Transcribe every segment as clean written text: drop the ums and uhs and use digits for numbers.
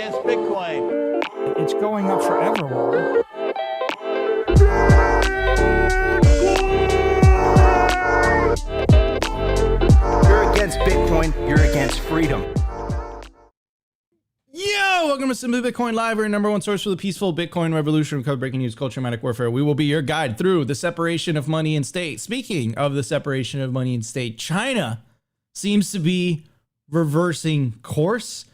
against Bitcoin. It's going up forever. You're against Bitcoin, you're against freedom. Yo, welcome to Simply Bitcoin Live, your number one source for the peaceful Bitcoin revolution. We cover breaking news, culture, manic warfare. We will be your guide through the separation of money and state. Speaking of the separation of money and state, China seems to be reversing course.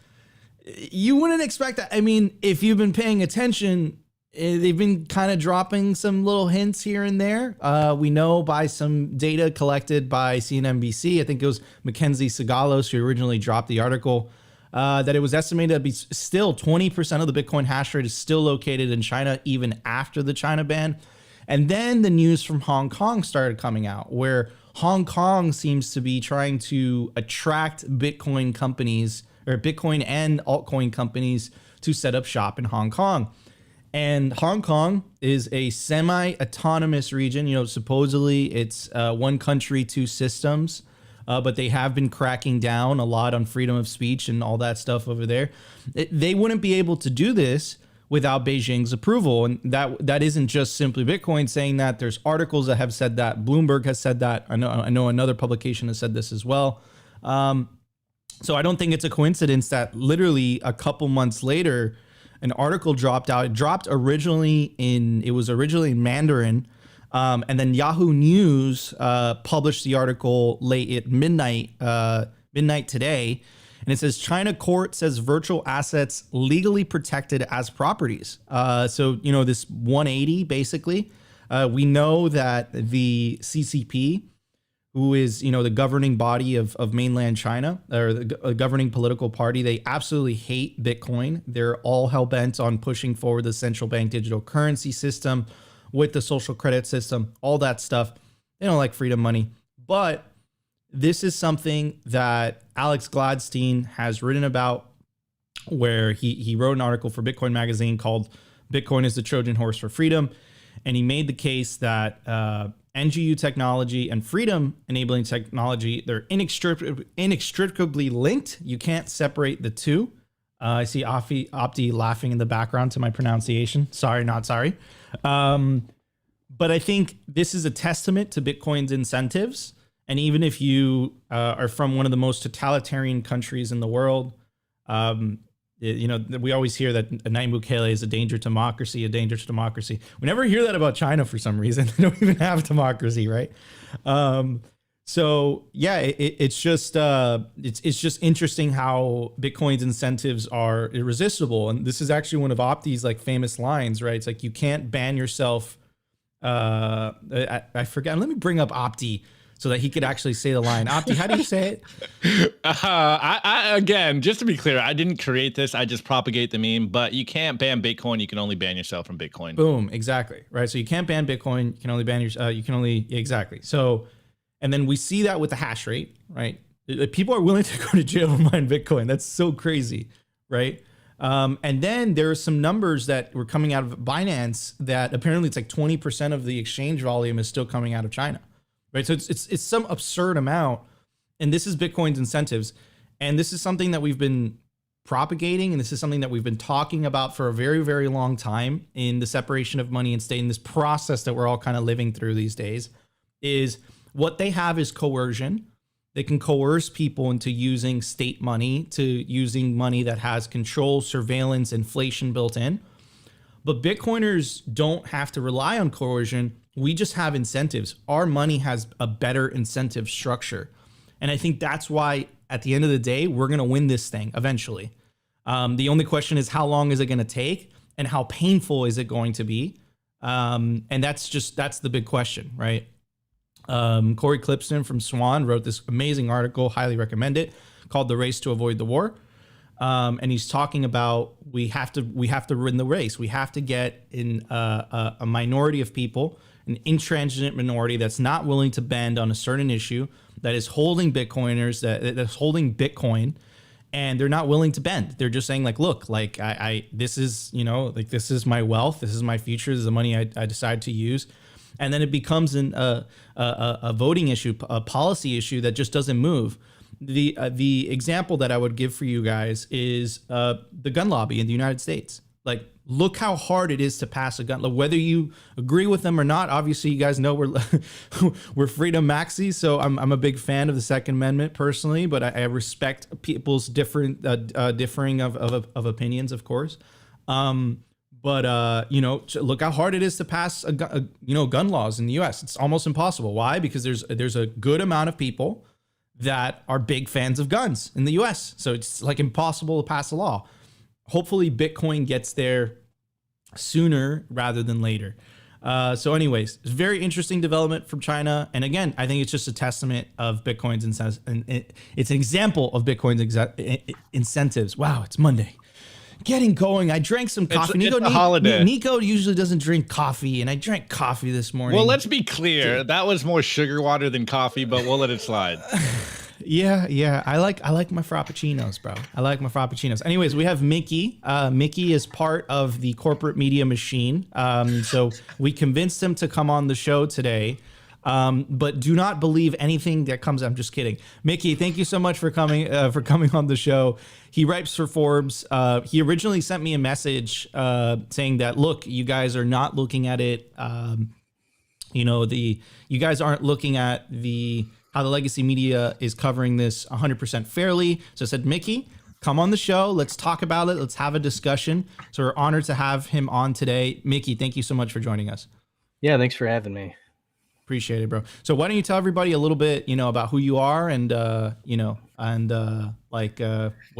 You wouldn't expect that. I mean, if you've been paying attention, they've been kind of dropping some little hints here and there. We know by some data collected by CNBC, I think it was Mackenzie Sagalos who originally dropped the article, that it was estimated to be still 20% of the Bitcoin hash rate is still located in China, even after the China ban. And then the news from Hong Kong started coming out, where Hong Kong seems to be trying to attract Bitcoin companies or Bitcoin and altcoin companies to set up shop in Hong Kong. And Hong Kong is a semi-autonomous region. You know, supposedly it's one country, two systems. But they have been cracking down a lot on freedom of speech and all that stuff over there. They wouldn't be able to do this without Beijing's approval. And that isn't just Simply Bitcoin saying that. There's articles that have said that. Bloomberg has said that. I know another publication has said this as well. So I don't think it's a coincidence that literally a couple months later, an article dropped out. It dropped originally in Mandarin. And then Yahoo News published the article late at midnight today. And it says, China court says virtual assets legally protected as properties. So, you know, this 180, basically. We know that the CCP, who is, you know, the governing body of mainland China, or the governing political party, they absolutely hate Bitcoin. They're all hell-bent on pushing forward the central bank digital currency system with the social credit system, all that stuff. They don't like freedom money. But this is something that Alex Gladstein has written about, where he wrote an article for Bitcoin Magazine called Bitcoin is the Trojan Horse for Freedom. And he made the case that NGU technology and freedom enabling technology, they're inextricably linked. You can't separate the two. I see Opti laughing in the background to my pronunciation. Sorry, not sorry. But I think this is a testament to Bitcoin's incentives. And even if you are from one of the most totalitarian countries in the world, you know, we always hear that Nayib Bukele is a danger to democracy, a danger to democracy. We never hear that about China for some reason. They don't even have democracy, right? So yeah, it's just interesting how Bitcoin's incentives are irresistible. And this is actually one of Opti's like famous lines, right? It's like, you can't ban yourself. I forget. Let me bring up Opti so that he could actually say the line. Opti, how do you say it? Again, just to be clear, I didn't create this. I just propagate the meme, but you can't ban Bitcoin. You can only ban yourself from Bitcoin. Boom. Exactly. Right. So you can't ban Bitcoin. You can only ban exactly. So, and then we see that with the hash rate, right? People are willing to go to jail to mine Bitcoin. That's so crazy. Right. And then there are some numbers that were coming out of Binance that apparently it's like 20% of the exchange volume is still coming out of China. Right. So it's some absurd amount. And this is Bitcoin's incentives. And this is something that we've been propagating. And this is something that we've been talking about for a very, very long time in the separation of money and state. In this process that we're all kind of living through these days, is what they have is coercion. They can coerce people into using state money, to using money that has control, surveillance, inflation built in. But Bitcoiners don't have to rely on coercion. We just have incentives. Our money has a better incentive structure. And I think that's why at the end of the day, we're going to win this thing eventually. The only question is, how long is it going to take and how painful is it going to be? And that's the big question, right? Corey Clipston from Swan wrote this amazing article, highly recommend it, called The Race to Avoid the War. And he's talking about we have to win the race. We have to get in a minority of people, an intransigent minority that's not willing to bend on a certain issue, that is holding Bitcoiners, that's holding Bitcoin, and they're not willing to bend. They're just saying like, look, like this is, you know, like this is my wealth, this is my future, this is the money I decide to use. And then it becomes a voting issue, a policy issue that just doesn't move. the example that I would give for you guys is the gun lobby in the United States. Like, look how hard it is to pass a gun law. Whether you agree with them or not, obviously you guys know we're freedom maxis, so I'm a big fan of the Second Amendment personally, but I respect people's different differing of opinions, of course. But you know, look how hard it is to pass gun laws in the U.S. It's almost impossible. Why? Because there's a good amount of people that are big fans of guns in the U.S. So it's like impossible to pass a law. Hopefully Bitcoin gets there sooner rather than later. So anyways, it's a very interesting development from China. And again, I think it's just a testament of Bitcoin's it's an example of Bitcoin's incentives. Wow, it's Monday. Getting going. I drank some coffee. It's a holiday. Nico usually doesn't drink coffee, and I drank coffee this morning. Well, let's be clear. That was more sugar water than coffee, but we'll let it slide. Yeah. I like my frappuccinos, bro. I like my frappuccinos. Anyways, we have Mickey. Mickey is part of the corporate media machine. So we convinced him to come on the show today. But do not believe anything that comes. I'm just kidding. Mickey, thank you so much for coming on the show. He writes for Forbes. He originally sent me a message saying that, look, you guys are not looking at it. You guys aren't looking at how the legacy media is covering this 100% fairly. So I said, Mickey, come on the show. Let's talk about it. Let's have a discussion. So we're honored to have him on today. Mickey, thank you so much for joining us. Yeah, thanks for having me. Appreciate it, bro. So why don't you tell everybody a little bit, about who you are and, what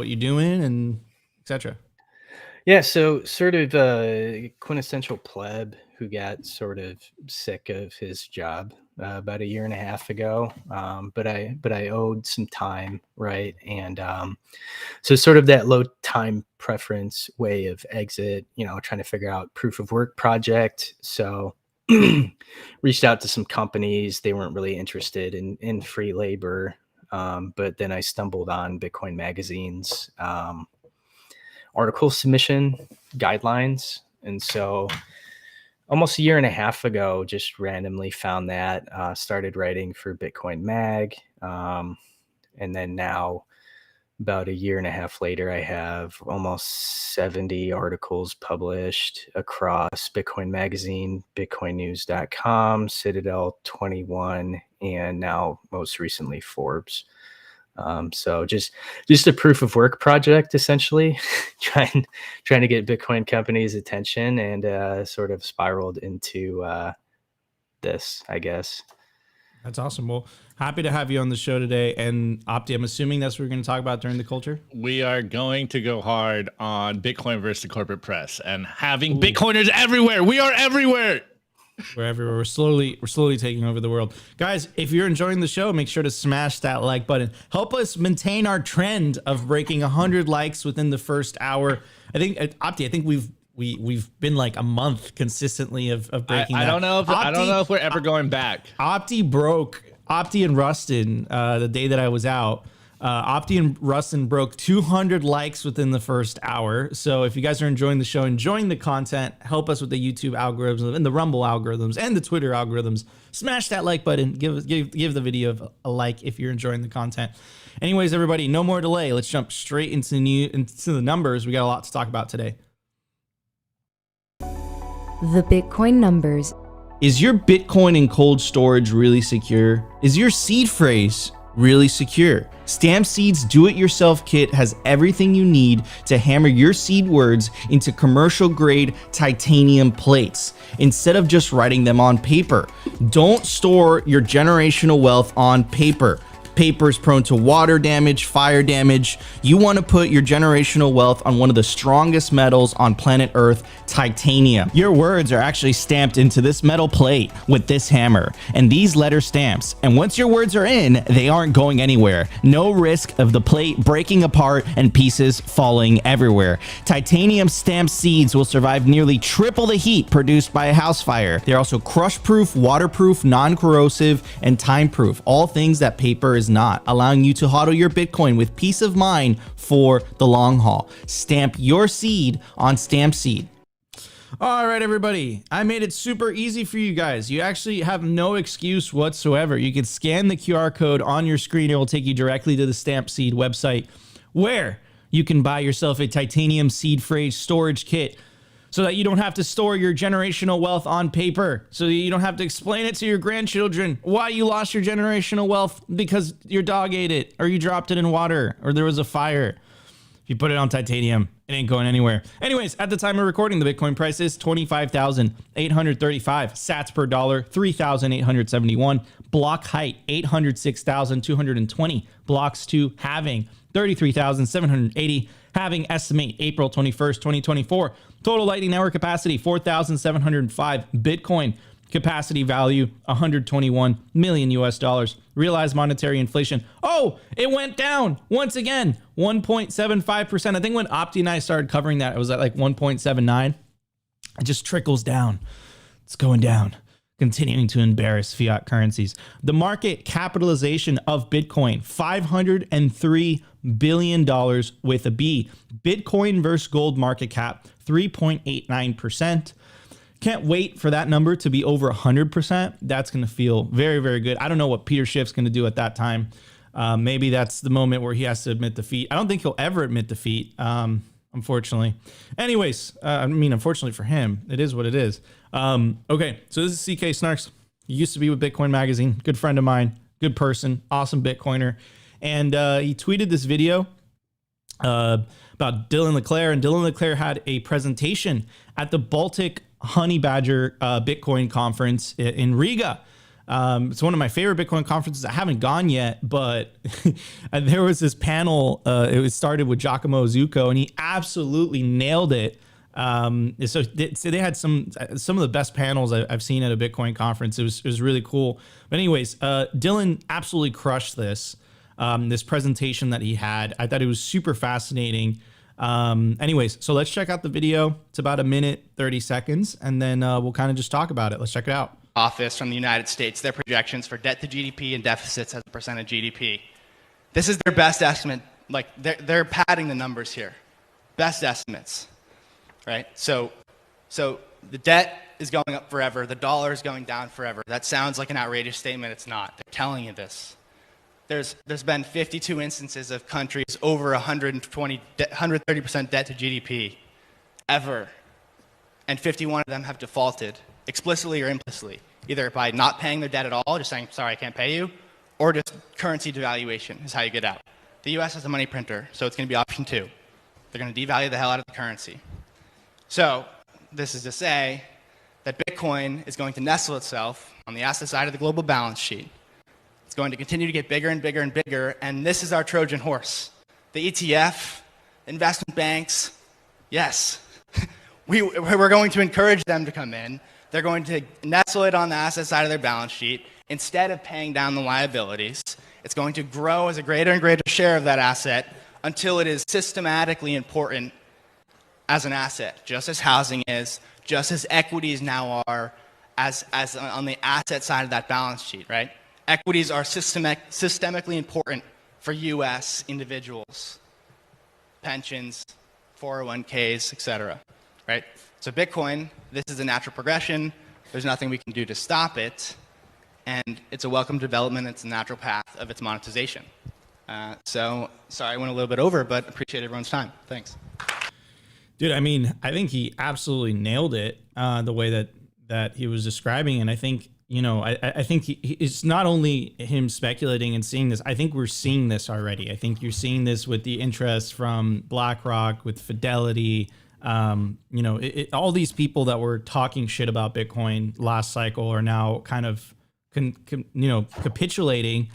you're doing and etc. Yeah, so sort of a quintessential pleb who got sort of sick of his job about 1.5 years ago. But I owed some time, right? And so sort of that low time preference way of exit, trying to figure out proof of work project. So reached out to some companies. They weren't really interested in free labor. But then I stumbled on Bitcoin Magazine's article submission guidelines. And so almost 1.5 years ago, just randomly found that, started writing for Bitcoin Mag. And then now, about 1.5 years later, I have almost 70 articles published across Bitcoin Magazine, bitcoinnews.com, Citadel 21, and now most recently Forbes. So just a proof of work project, essentially, trying to get Bitcoin companies' attention, and sort of spiraled into this, I guess. That's awesome. Well, happy to have you on the show today. And Opti, I'm assuming that's what we're going to talk about during the culture. We are going to go hard on Bitcoin versus the corporate press and having Bitcoiners everywhere. We are everywhere. We're everywhere. We're slowly taking over the world. Guys, if you're enjoying the show, make sure to smash that like button. Help us maintain our trend of breaking 100 likes within the first hour. I think, Opti, we've been like a month consistently of breaking. I don't know if we're ever going back. Opti and Rustin the day that I was out. Opti and Rustin broke 200 likes within the first hour. So if you guys are enjoying the show, enjoying the content, help us with the YouTube algorithms and the Rumble algorithms and the Twitter algorithms. Smash that like button. Give the video a like if you're enjoying the content. Anyways, everybody, no more delay. Let's jump straight into the numbers. We got a lot to talk about today. The Bitcoin numbers. Is your Bitcoin in cold storage really secure? Is your seed phrase really secure? Stamp Seed's do-it-yourself kit has everything you need to hammer your seed words into commercial-grade titanium plates instead of just writing them on paper. Don't store your generational wealth on paper. Paper is prone to water damage, fire damage. You want to put your generational wealth on one of the strongest metals on planet Earth, titanium. Your words are actually stamped into this metal plate with this hammer and these letter stamps. And once your words are in, they aren't going anywhere. No risk of the plate breaking apart and pieces falling everywhere. Titanium stamped seeds will survive nearly triple the heat produced by a house fire. They're also crush-proof, waterproof, non-corrosive, and time-proof. All things that paper is not, allowing you to hodl your Bitcoin with peace of mind for the long haul. Stamp your seed on Stamp Seed. All right, everybody. I made it super easy for you guys. You actually have no excuse whatsoever. You can scan the QR code on your screen. It will take you directly to the Stamp Seed website where you can buy yourself a titanium seed phrase storage kit so that you don't have to store your generational wealth on paper, so that you don't have to explain it to your grandchildren why you lost your generational wealth because your dog ate it or you dropped it in water or there was a fire. If you put it on titanium, it ain't going anywhere. Anyways, at the time of recording, the Bitcoin price is 25,835 sats per dollar, 3,871. Block height, 806,220. Blocks to halving, 33,780. Halving estimate, April 21st, 2024. Total Lightning Network capacity, 4,705 Bitcoin. Capacity value, 121 million US dollars. Realized monetary inflation. Oh, it went down once again, 1.75%. I think when Opti and I started covering that, it was at like 1.79. It just trickles down. It's going down, continuing to embarrass fiat currencies. The market capitalization of Bitcoin, $503 billion with a B. Bitcoin versus gold market cap, 3.89%. Can't wait for that number to be over 100%. That's going to feel very, very good. I don't know what Peter Schiff's going to do at that time. Maybe that's the moment where he has to admit defeat. I don't think he'll ever admit defeat, unfortunately. Anyways, unfortunately for him, it is what it is. Okay, so this is CK Snarks. He used to be with Bitcoin Magazine. Good friend of mine. Good person. Awesome Bitcoiner. And he tweeted this video about Dylan LeClaire. And Dylan LeClaire had a presentation at the Baltic Honey Badger Bitcoin conference in Riga. It's one of my favorite Bitcoin conferences. I haven't gone yet, but there was this panel. It was started with Giacomo Zucco, and he absolutely nailed it. So they had some of the best panels I've seen at a Bitcoin conference. It was really cool. But anyways, Dylan absolutely crushed this presentation that he had. I thought it was super fascinating. Anyways, so let's check out the video. It's about 1 minute, 30 seconds, and then we'll kind of just talk about it. Let's check it out. Office from the United States, their projections for debt to GDP and deficits as a percent of GDP. This is their best estimate. Like they're padding the numbers here. Best estimates, right? So the debt is going up forever. The dollar is going down forever. That sounds like an outrageous statement. It's not. They're telling you this. There's been 52 instances of countries over 130% debt to GDP ever, and 51 of them have defaulted, explicitly or implicitly, either by not paying their debt at all, just saying, sorry, I can't pay you, or just currency devaluation is how you get out. The US has a money printer, so it's going to be option 2. They're going to devalue the hell out of the currency. So this is to say that Bitcoin is going to nestle itself on the asset side of the global balance sheet. It's going to continue to get bigger and bigger and bigger, and this is our Trojan horse. The ETF, investment banks, yes, we're going to encourage them to come in. They're going to nestle it on the asset side of their balance sheet. Instead of paying down the liabilities, it's going to grow as a greater and greater share of that asset until it is systematically important as an asset, just as housing is, just as equities now are as on the asset side of that balance sheet, right? Equities are systemically important for U.S. individuals, pensions, 401ks, etc. Right? So Bitcoin, this is a natural progression. There's nothing we can do to stop it, and it's a welcome development. It's a natural path of its monetization. So sorry I went a little bit over, but appreciate everyone's time. Thanks. Dude, I mean, I think he absolutely nailed it the way that he was describing, and I think. I think it's not only him speculating and seeing this. I think we're seeing this already. I think you're seeing this with the interest from BlackRock, with Fidelity. All these people that were talking shit about Bitcoin last cycle are now kind of, capitulating,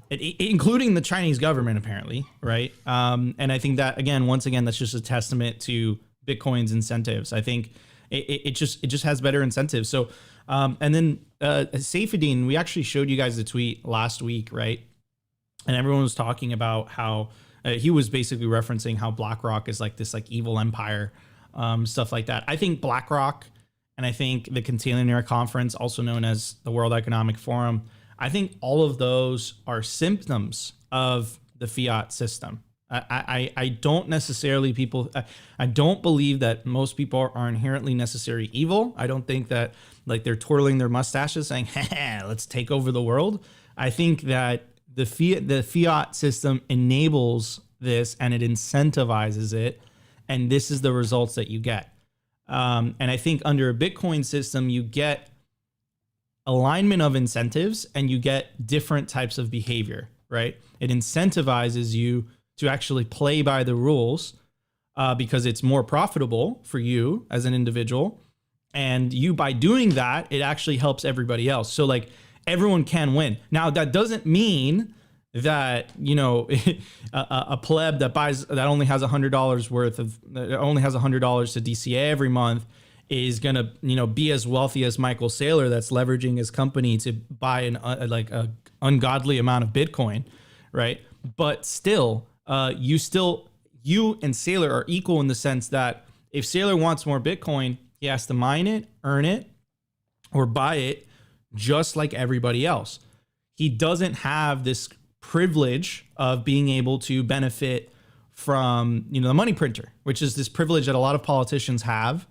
including the Chinese government, apparently, right? And I think that, once again, that's just a testament to Bitcoin's incentives. I think it just has better incentives. So. And then Saifedean, we actually showed you guys the tweet last week, right? And everyone was talking about how he was basically referencing how BlackRock is like this evil empire, stuff like that. I think BlackRock and I think the Container Conference, also known as the World Economic Forum, I think all of those are symptoms of the fiat system, I don't necessarily I don't believe that most people are inherently necessarily evil. I don't think that like they're twirling their mustaches saying, "Ha, let's take over the world." I think that the fiat system enables this and it incentivizes it, and this is the results that you get. And I think under a Bitcoin system, you get alignment of incentives and you get different types of behavior, right? It incentivizes you to actually play by the rules because it's more profitable for you as an individual. And you, by doing that, it actually helps everybody else. So like everyone can win. Now that doesn't mean that, you know, a pleb that only has $100 worth of, only has $100 to DCA every month is going to, you know, be as wealthy as Michael Saylor that's leveraging his company to buy a ungodly amount of Bitcoin, right? But still, you and Saylor are equal in the sense that if Saylor wants more Bitcoin, he has to mine it, earn it, or buy it just like everybody else. He doesn't have this privilege of being able to benefit from, you know, the money printer, which is this privilege that a lot of politicians have.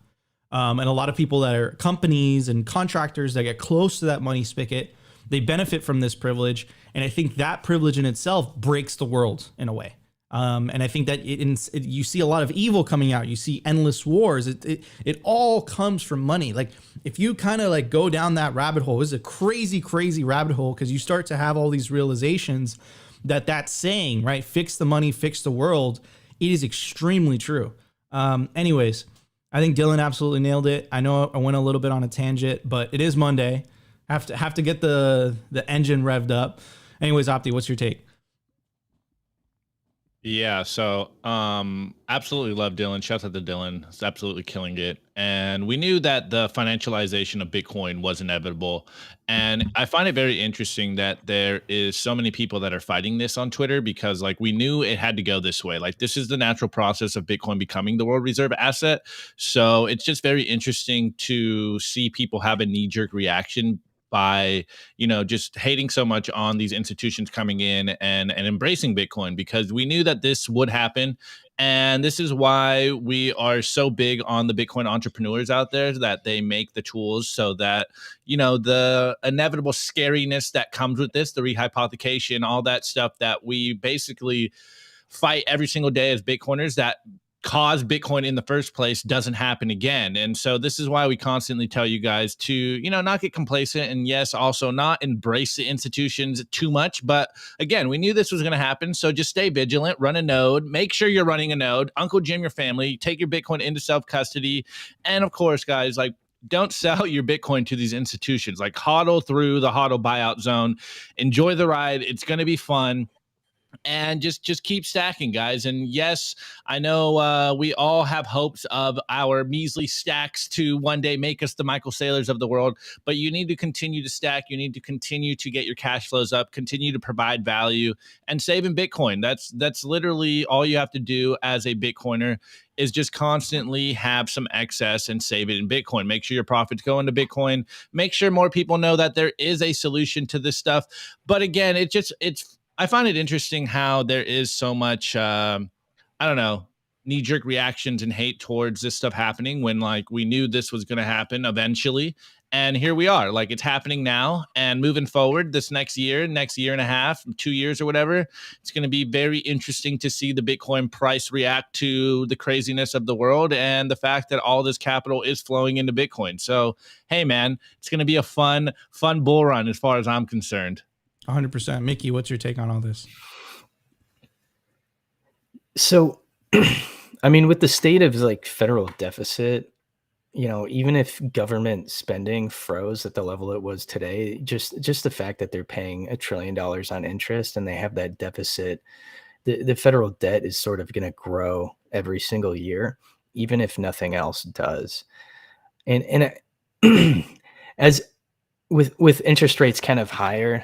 And a lot of people that are companies and contractors that get close to that money spigot, they benefit from this privilege. And I think that privilege in itself breaks the world in a way. And I think that you see a lot of evil coming out. You see endless wars. It all comes from money. Like if you kind of like go down that rabbit hole, it's a crazy, crazy rabbit hole because you start to have all these realizations that saying, right? Fix the money, fix the world. It is extremely true. Anyways, I think Dylan absolutely nailed it. I know I went a little bit on a tangent, but it is Monday. Have to get the engine revved up. Anyways, Opti, what's your take? Yeah, so absolutely love Dylan. Shout out to Dylan. He's absolutely killing it. And we knew that the financialization of Bitcoin was inevitable. And I find it very interesting that there is so many people that are fighting this on Twitter because like we knew it had to go this way. Like this is the natural process of Bitcoin becoming the world reserve asset. So it's just very interesting to see people have a knee-jerk reaction by, you know, just hating so much on these institutions coming in and embracing Bitcoin because we knew that this would happen. And this is why we are so big on the Bitcoin entrepreneurs out there, that they make the tools so that, you know, the inevitable scariness that comes with this, the rehypothecation, all that stuff that we basically fight every single day as Bitcoiners, that caused Bitcoin in the first place doesn't happen again. And so this is why we constantly tell you guys to, you know, not get complacent and yes, also not embrace the institutions too much. But again, we knew this was going to happen. So just stay vigilant, run a node, make sure you're running a node, Uncle Jim, your family, take your Bitcoin into self-custody. And of course, guys, like, don't sell your Bitcoin to these institutions. Like hodl through the hodl buyout zone, enjoy the ride. It's going to be fun. And just keep stacking, guys. And yes, I know we all have hopes of our measly stacks to one day make us the Michael Saylors of the world, but you need to continue to stack. You need to continue to get your cash flows up, continue to provide value, and save in Bitcoin. That's literally all you have to do as a Bitcoiner, is just constantly have some excess and save it in Bitcoin. Make sure your profits go into Bitcoin. Make sure more people know that there is a solution to this stuff. But again, I find it interesting how there is so much, I don't know, knee-jerk reactions and hate towards this stuff happening when, like, we knew this was going to happen eventually. And here we are. Like, it's happening now. And moving forward this next year and a half, 2 years or whatever, it's going to be very interesting to see the Bitcoin price react to the craziness of the world and the fact that all this capital is flowing into Bitcoin. So, hey, man, it's going to be a fun bull run as far as I'm concerned. 100%. Mickey, what's your take on all this? So, I mean, with the state of like federal deficit, you know, even if government spending froze at the level it was today, just the fact that they're paying $1 trillion on interest and they have that deficit, the federal debt is sort of going to grow every single year, even if nothing else does. And as with interest rates kind of higher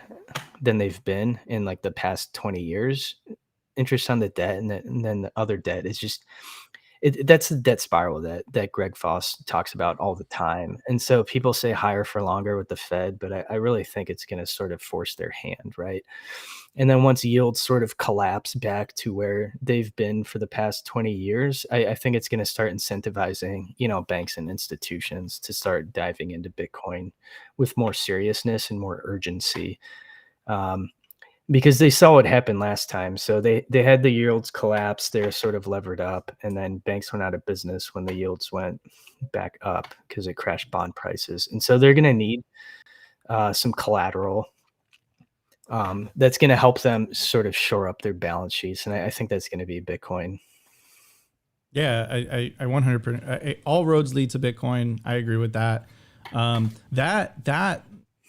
than they've been in like the past 20 years, interest on the debt and then the other debt is just, that's the debt spiral that Greg Foss talks about all the time. And so people say higher for longer with the Fed, but I really think it's going to sort of force their hand, right? And then once yields sort of collapse back to where they've been for the past 20 years, I think it's going to start incentivizing, banks and institutions to start diving into Bitcoin with more seriousness and more urgency. Because they saw what happened last time. So they had the yields collapse, they're sort of levered up, and then banks went out of business when the yields went back up because it crashed bond prices. And so they're going to need some collateral that's going to help them sort of shore up their balance sheets. And I think that's going to be Bitcoin. Yeah, I 100%. All roads lead to Bitcoin. I agree with that.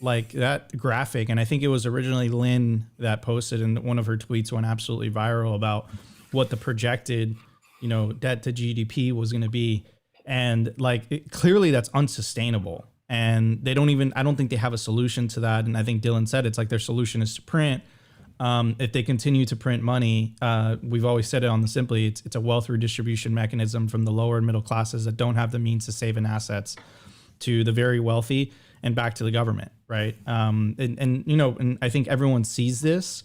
That graphic, and I think it was originally Lynn that posted, and one of her tweets went absolutely viral about what the projected, debt to GDP was going to be, and clearly that's unsustainable. And I don't think they have a solution to that. And I think Dylan said it's like their solution is to print. If they continue to print money, we've always said it on the Simply, it's a wealth redistribution mechanism from the lower and middle classes that don't have the means to save in assets to the very wealthy and back to the government, right? And I think everyone sees this,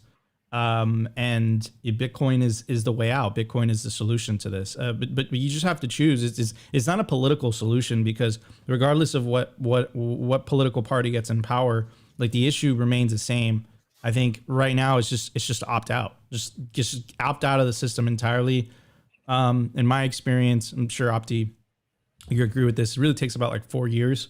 and Bitcoin is the way out. Bitcoin is the solution to this, but you just have to choose. It's not a political solution, because regardless of what political party gets in power, the issue remains the same. I think right now it's just opt out, just opt out of the system entirely. In my experience, I'm sure Opti, you agree with this. It really takes about 4 years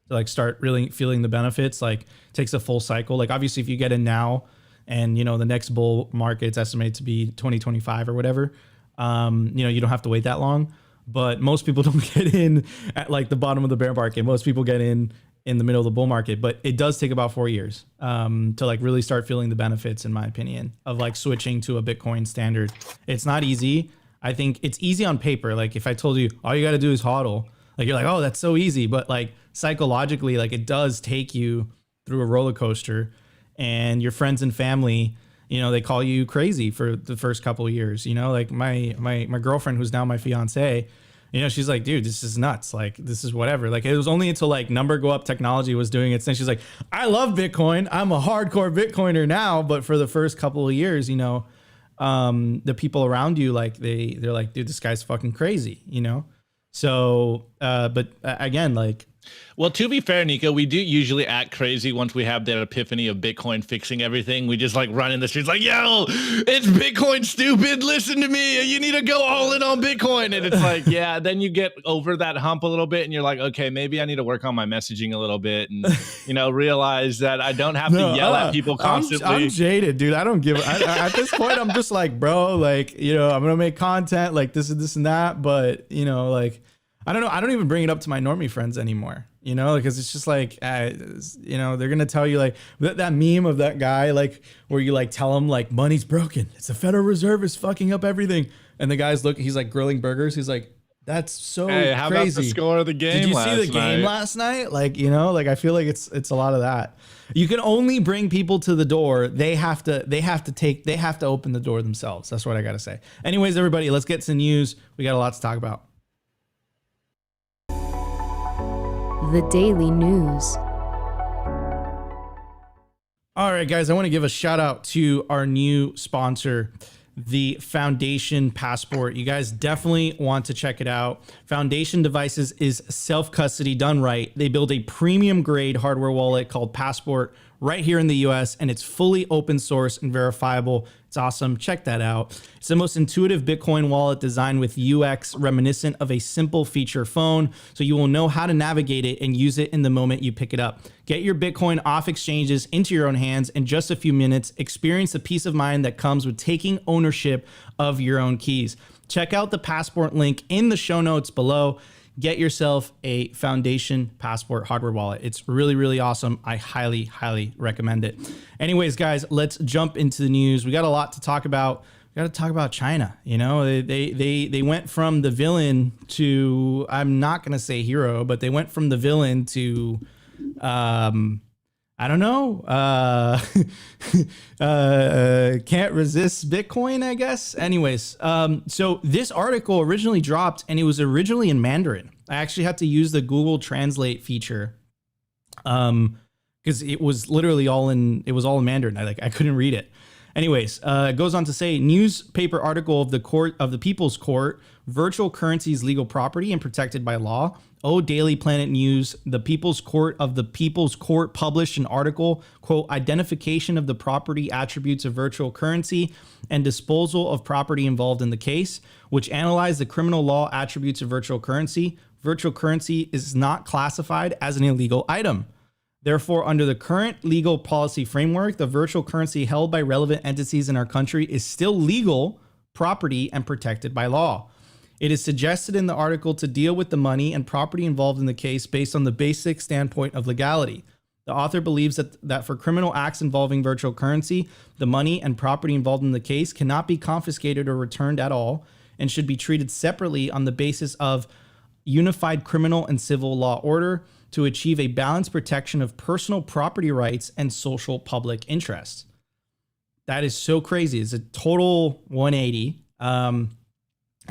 to start really feeling the benefits. It takes a full cycle. Obviously if you get in now and the next bull market's estimated to be 2025 or whatever, you don't have to wait that long. But most people don't get in at the bottom of the bear market. Most people get in the middle of the bull market, but it does take about 4 years to really start feeling the benefits, in my opinion, of switching to a Bitcoin standard. It's not easy. I think it's easy on paper. If I told you all you got to do is hodl, you're oh, that's so easy. But psychologically, it does take you through a roller coaster, and your friends and family, they call you crazy for the first couple of years. My girlfriend, who's now my fiance, she's like, dude, this is nuts. This is whatever. It was only until number go up technology was doing its thing. She's like, I love Bitcoin. I'm a hardcore Bitcoiner now. But for the first couple of years, the people around you, they're like, dude, this guy's fucking crazy, So, but again, well, to be fair, Nico, we do usually act crazy once we have that epiphany of Bitcoin fixing everything. We just run in the streets yo, it's Bitcoin, stupid. Listen to me. You need to go all in on Bitcoin. And it's yeah, then you get over that hump a little bit and you're okay, maybe I need to work on my messaging a little bit and, realize that I don't have to yell at people constantly. I'm jaded, dude. I don't give at this point, I'm just bro, I'm going to make content this and this and that. But, I don't know. I don't even bring it up to my normie friends anymore, because it's just they're going to tell you that meme of that guy, where you tell him money's broken. It's the Federal Reserve is fucking up everything. And the guy's he's grilling burgers. He's that's so crazy. How about the score of the game? Did you see the game last night? I feel it's a lot of that. You can only bring people to the door. They have to open the door themselves. That's what I got to say. Anyways, everybody, let's get to news. We got a lot to talk about. The Daily News. All right, guys, I want to give a shout out to our new sponsor, the Foundation Passport. You guys definitely want to check it out. Foundation Devices is self-custody done right. They build a premium grade hardware wallet called Passport right here in the US, and it's fully open source and verifiable. It's awesome. Check that out. It's the most intuitive Bitcoin wallet designed with UX reminiscent of a simple feature phone, so you will know how to navigate it and use it in the moment you pick it up. Get your Bitcoin off exchanges into your own hands in just a few minutes. Experience the peace of mind that comes with taking ownership of your own keys. Check out the Passport link in the show notes below. Get yourself a Foundation Passport hardware wallet. It's really, really awesome. I highly, highly recommend it. Anyways, guys, let's jump into the news. We got a lot to talk about. We got to talk about China. They went from the villain to, I'm not going to say hero, but they went from the villain to, I don't know. Can't resist Bitcoin, I guess. Anyways, so this article originally dropped, and it was originally in Mandarin. I actually had to use the Google Translate feature, because it was literally all in Mandarin. I couldn't read it. Anyways, it goes on to say, newspaper article of the People's Court, virtual currencies legal property and protected by law. Daily Planet News, the People's Court of the People's Court published an article, quote, identification of the property attributes of virtual currency and disposal of property involved in the case, which analyzed the criminal law attributes of virtual currency. Virtual currency is not classified as an illegal item. Therefore, under the current legal policy framework, the virtual currency held by relevant entities in our country is still legal property and protected by law. It is suggested in the article to deal with the money and property involved in the case based on the basic standpoint of legality. The author believes that for criminal acts involving virtual currency, the money and property involved in the case cannot be confiscated or returned at all and should be treated separately on the basis of unified criminal and civil law order to achieve a balanced protection of personal property rights and social public interests. That is so crazy. It's a total 180.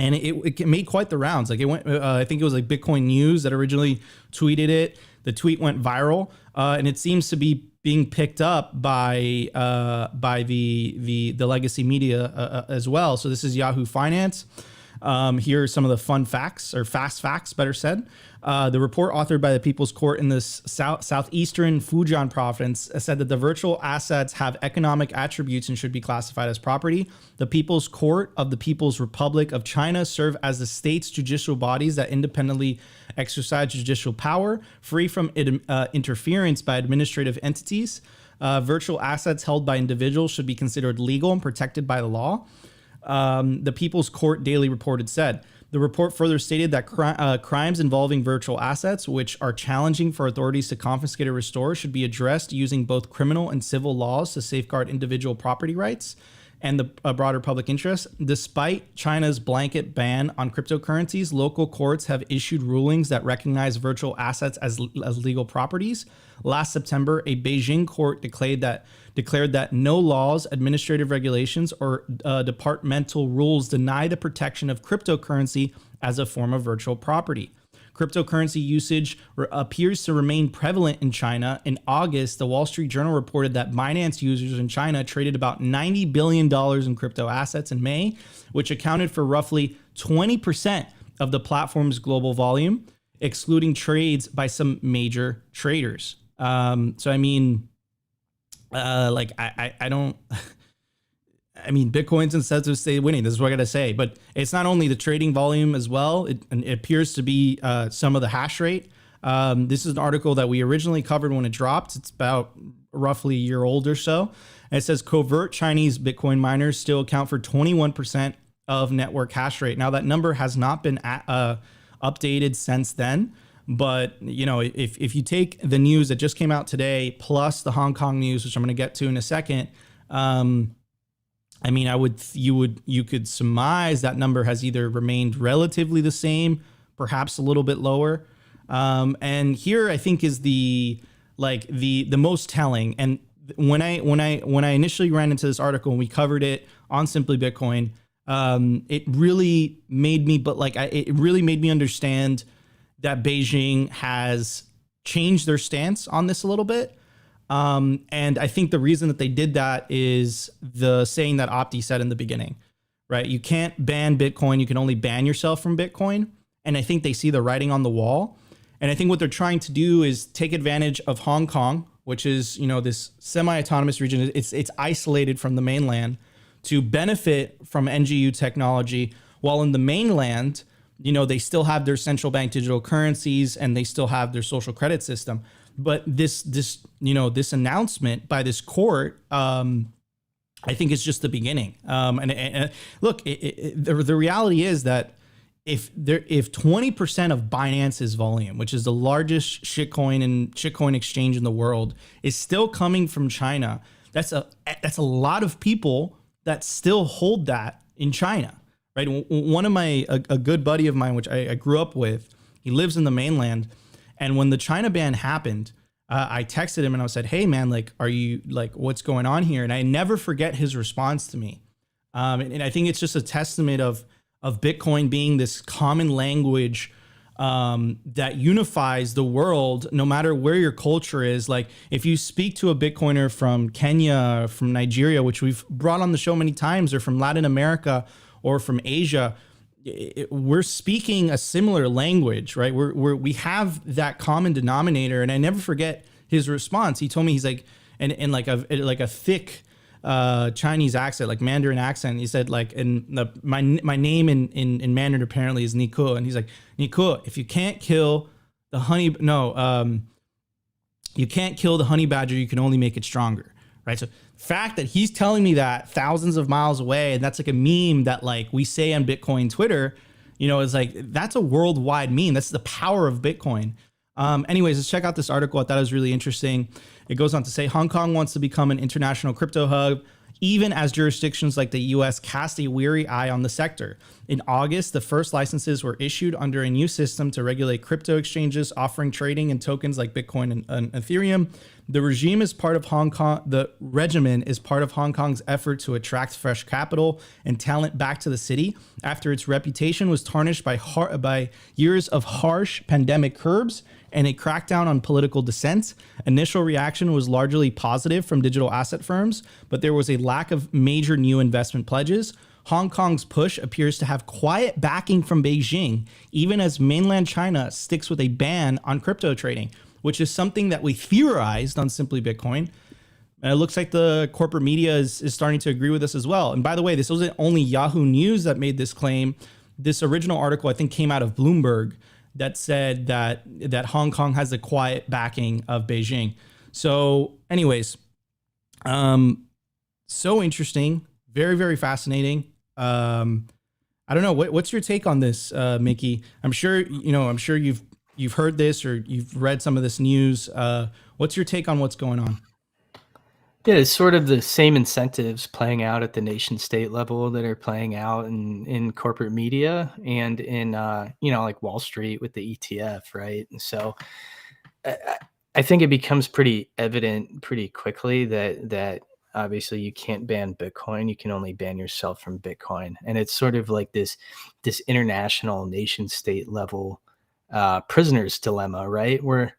And it made quite the rounds. Like it went, I think it was like Bitcoin News that originally tweeted it. The tweet went viral, and it seems to be being picked up by the legacy media as well. So this is Yahoo Finance. Here are some of the fun facts, or fast facts, better said. The report authored by the People's Court in the southeastern Fujian province said that the virtual assets have economic attributes and should be classified as property. The People's Court of the People's Republic of China serve as the state's judicial bodies that independently exercise judicial power, free from interference by administrative entities. Virtual assets held by individuals should be considered legal and protected by the law. The People's Court Daily reported said. The report further stated that crimes involving virtual assets, which are challenging for authorities to confiscate or restore, should be addressed using both criminal and civil laws to safeguard individual property rights and the broader public interest. Despite China's blanket ban on cryptocurrencies, local courts have issued rulings that recognize virtual assets as legal properties. Last September, a Beijing court declared that no laws, administrative regulations, or departmental rules deny the protection of cryptocurrency as a form of virtual property. Cryptocurrency usage appears to remain prevalent in China. In August, the Wall Street Journal reported that Binance users in China traded about $90 billion in crypto assets in May, which accounted for roughly 20% of the platform's global volume, excluding trades by some major traders. So, I mean, I don't... I mean, Bitcoin's incentive to stay winning. This is what I got to say. But it's not only the trading volume as well. It appears to be some of the hash rate. This is an article that we originally covered when it dropped. It's about roughly a year old or so. And it says covert Chinese Bitcoin miners still account for 21% of network hash rate. Now, that number has not been updated since then. But, you know, if you take the news that just came out today, plus the Hong Kong news, which I'm going to get to in a second, I mean, you could surmise that number has either remained relatively the same, perhaps a little bit lower. And here I think is the most telling. And when I initially ran into this article and we covered it on Simply Bitcoin, it really made me understand that Beijing has changed their stance on this a little bit. And I think the reason that they did that is the saying that Opti said in the beginning, right? You can't ban Bitcoin. You can only ban yourself from Bitcoin. And I think they see the writing on the wall. And I think what they're trying to do is take advantage of Hong Kong, which is, you know, this semi-autonomous region. It's isolated from the mainland to benefit from NGU technology, while in the mainland, you know, they still have their central bank digital currencies and they still have their social credit system. But this announcement by this court, I think it's just the beginning. And look, the reality is that if 20% of Binance's volume, which is the largest shitcoin exchange in the world, is still coming from China, that's a lot of people that still hold that in China, right? One of a good buddy of mine, which I grew up with, he lives in the mainland. And when the China ban happened, I texted him and I said, hey man, like, are you like, what's going on here? And I never forget his response to me. And I think it's just a testament of Bitcoin being this common language that unifies the world, no matter where your culture is. Like if you speak to a Bitcoiner from Kenya, from Nigeria, which we've brought on the show many times, or from Latin America or from Asia, we're speaking a similar language, right? We have that common denominator. And I never forget his response. He told me, he's like, in like a thick Chinese accent, like Mandarin accent. He said like, my name in Mandarin apparently is Niku. And he's like, Niku, if you can't kill the you can't kill the honey badger, you can only make it stronger. Right. So fact that he's telling me that thousands of miles away, and that's like a meme that like we say on Bitcoin Twitter, is like, that's a worldwide meme. That's the power of Bitcoin. Anyways, let's check out this article. I thought it was really interesting. It goes on to say Hong Kong wants to become an international crypto hub, even as jurisdictions like the US cast a weary eye on the sector. In August, the first licenses were issued under a new system to regulate crypto exchanges offering trading in tokens like Bitcoin and Ethereum. The regimen is part of Hong Kong's effort to attract fresh capital and talent back to the city after its reputation was tarnished by years of harsh pandemic curbs and a crackdown on political dissent. Initial reaction was largely positive from digital asset firms, but there was a lack of major new investment pledges. Hong Kong's push appears to have quiet backing from Beijing, even as mainland China sticks with a ban on crypto trading, which is something that we theorized on Simply Bitcoin. And it looks like the corporate media is starting to agree with us as well. And by the way, this wasn't only Yahoo News that made this claim. This original article, I think, came out of Bloomberg that said that Hong Kong has the quiet backing of Beijing. So anyways, so interesting, very, very fascinating. I don't know. What's your take on this, Mickey? I'm sure you've heard this or you've read some of this news. What's your take on what's going on? Yeah, it's sort of the same incentives playing out at the nation state level that are playing out in corporate media and in like Wall Street with the ETF, right? And so I think it becomes pretty evident pretty quickly that obviously you can't ban Bitcoin, you can only ban yourself from Bitcoin. And it's sort of like this international nation state level prisoner's dilemma, right? Where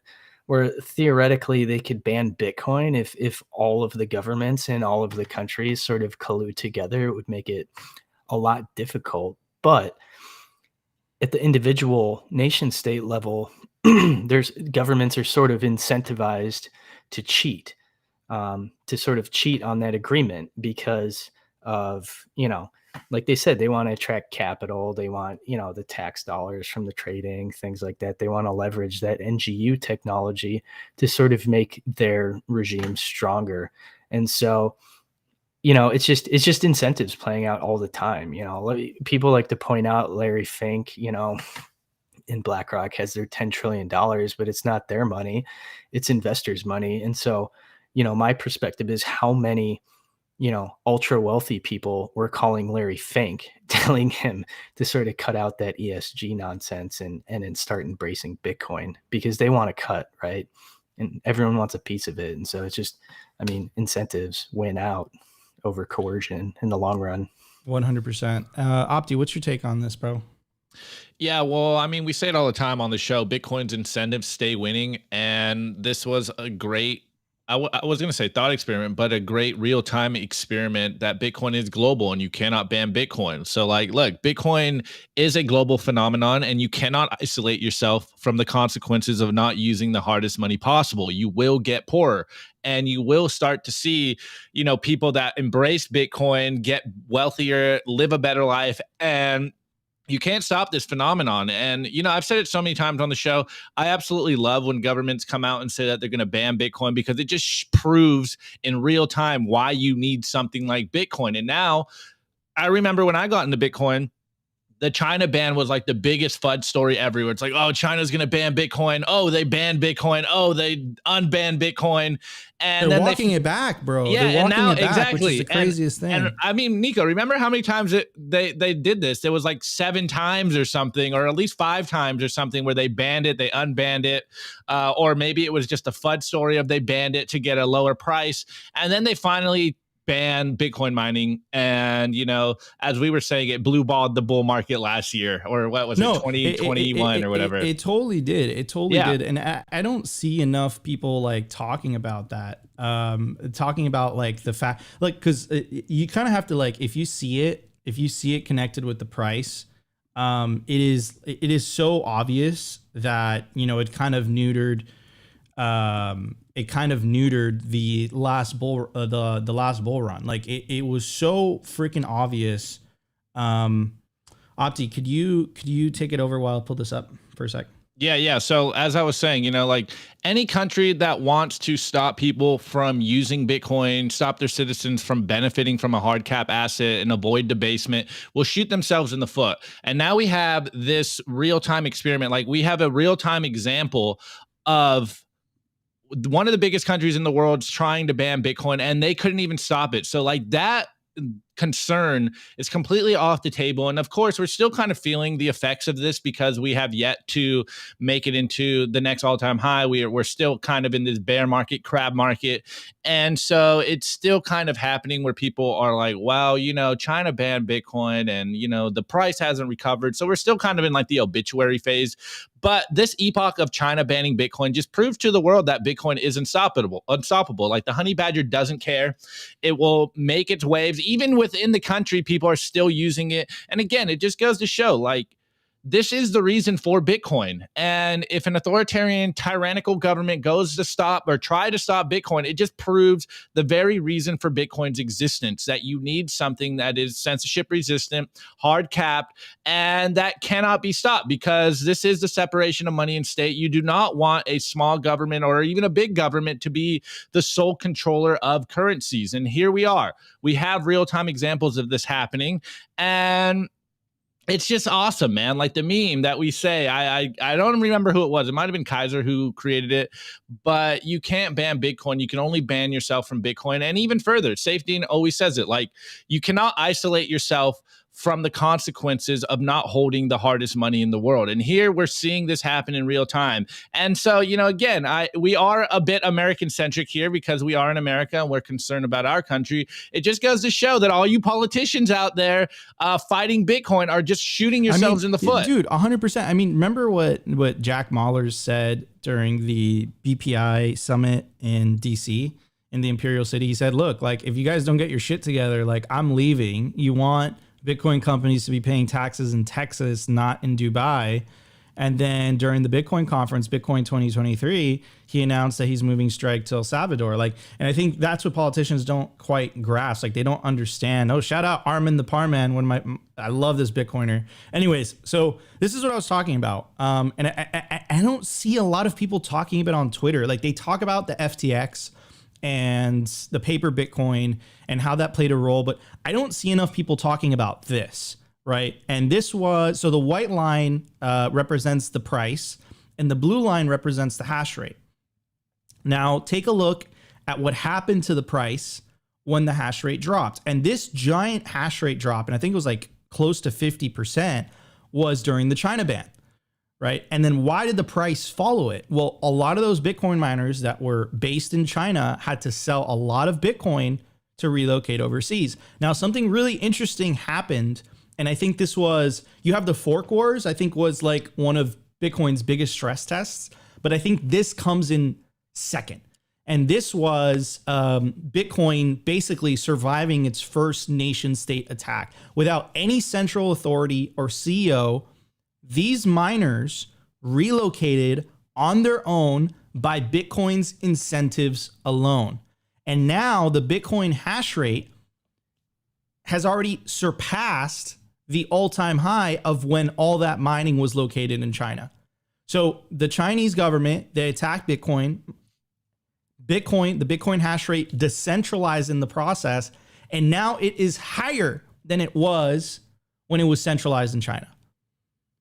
theoretically they could ban Bitcoin if all of the governments in all of the countries sort of collude together. It would make it a lot difficult. But at the individual nation state level, governments are sort of incentivized to cheat, to sort of cheat on that agreement because of, like they said, they want to attract capital. They want, the tax dollars from the trading, things like that. They want to leverage that NGU technology to sort of make their regime stronger. And so, it's just incentives playing out all the time. People like to point out Larry Fink, in BlackRock has their $10 trillion, but it's not their money, it's investors' money. And so, my perspective is how many ultra wealthy people were calling Larry Fink, telling him to sort of cut out that ESG nonsense and then start embracing Bitcoin because they want to cut, right? And everyone wants a piece of it. And so it's just, incentives win out over coercion in the long run. 100%. Opti, what's your take on this, bro? Yeah, well, we say it all the time on the show, Bitcoin's incentives stay winning. And this was a great, I was going to say thought experiment, but a great real-time experiment that Bitcoin is global and you cannot ban Bitcoin. So look, Bitcoin is a global phenomenon and you cannot isolate yourself from the consequences of not using the hardest money possible. You will get poorer and you will start to see, people that embrace Bitcoin get wealthier, live a better life, and you can't stop this phenomenon. And, I've said it so many times on the show. I absolutely love when governments come out and say that they're going to ban Bitcoin because it just proves in real time why you need something like Bitcoin. And now I remember when I got into Bitcoin, the China ban was like the biggest FUD story everywhere. It's like, oh, China's going to ban Bitcoin. Oh, they banned Bitcoin. Oh, they unbanned Bitcoin. And they're then walking it back, bro. Yeah, they're walking and now it back, exactly which is the craziest thing. And I mean, Nico, remember how many times they did this? There was like 7 times or something, or at least 5 times or something, where they banned it, they unbanned it, or maybe it was just a FUD story of they banned it to get a lower price, and then they finally ban Bitcoin mining. And, you know, as we were saying, it blue balled the bull market last year, or what was it, 2021 or whatever. It totally did. It totally did. And I don't see enough people like talking about that. Talking about like the fact, like, because you kind of have to, like, if you see it connected with the price, it is so obvious that, you know, it kind of neutered the last bull the last bull run. Like it was so freaking obvious. Opti, could you take it over while I pull this up for a sec? Yeah. So as I was saying, you know, like any country that wants to stop people from using Bitcoin, stop their citizens from benefiting from a hard cap asset and avoid debasement, will shoot themselves in the foot. And now we have this real-time experiment. Like we have a real-time example of one of the biggest countries in the world trying to ban Bitcoin, and they couldn't even stop it. So like that concern is completely off the table. And of course, we're still kind of feeling the effects of this because we have yet to make it into the next all-time high. We're still kind of in this bear market, crab market. And so it's still kind of happening where people are like, wow, you know, China banned Bitcoin and, you know, the price hasn't recovered. So we're still kind of in like the obituary phase. But this epoch of China banning Bitcoin just proves to the world that Bitcoin is unstoppable. Like the honey badger doesn't care. It will make its waves. Even within the country, people are still using it. And again, it just goes to show, like, this is the reason for Bitcoin. And if an authoritarian, tyrannical government goes to stop or try to stop Bitcoin, it just proves the very reason for Bitcoin's existence, that you need something that is censorship resistant, hard capped, and that cannot be stopped, because this is the separation of money and state. You do not want a small government or even a big government to be the sole controller of currencies. And here we are. We have real-time examples of this happening. And it's just awesome, man. Like the meme that we say, I don't remember who it was. It might have been Kaiser who created it, but you can't ban Bitcoin. You can only ban yourself from Bitcoin. And even further, Safety always says it, like, you cannot isolate yourself from the consequences of not holding the hardest money in the world. And here we're seeing this happen in real time. And so, you know, again, we are a bit American-centric here because we are in America and we're concerned about our country. It just goes to show that all you politicians out there fighting Bitcoin are just shooting yourselves in the foot. Dude, 100%. I mean, remember what Jack Mallers said during the BPI summit in DC, in the Imperial City? He said, look, like, if you guys don't get your shit together, like, I'm leaving. You want Bitcoin companies to be paying taxes in Texas, not in Dubai. And then during the Bitcoin conference, Bitcoin 2023, he announced that he's moving Strike to El Salvador. Like, and I think that's what politicians don't quite grasp. Like, they don't understand. Oh, shout out Armin the Parman. I love this Bitcoiner. Anyways, so this is what I was talking about. And I don't see a lot of people talking about it on Twitter. Like, they talk about the FTX and the paper Bitcoin and how that played a role, but I don't see enough people talking about this, right? And this was, so the white line represents the price and the blue line represents the hash rate. Now take a look at what happened to the price when the hash rate dropped. And this giant hash rate drop, and I think it was like close to 50%, was during the China ban. Right. And then why did the price follow it? Well, a lot of those Bitcoin miners that were based in China had to sell a lot of Bitcoin to relocate overseas. Now, something really interesting happened. And I think this was, you have the fork wars, I think was like one of Bitcoin's biggest stress tests. But I think this comes in second. And this was Bitcoin basically surviving its first nation state attack without any central authority or CEO. These miners relocated on their own by Bitcoin's incentives alone. And now the Bitcoin hash rate has already surpassed the all-time high of when all that mining was located in China. So the Chinese government, they attacked Bitcoin, the Bitcoin hash rate decentralized in the process, and now it is higher than it was when it was centralized in China.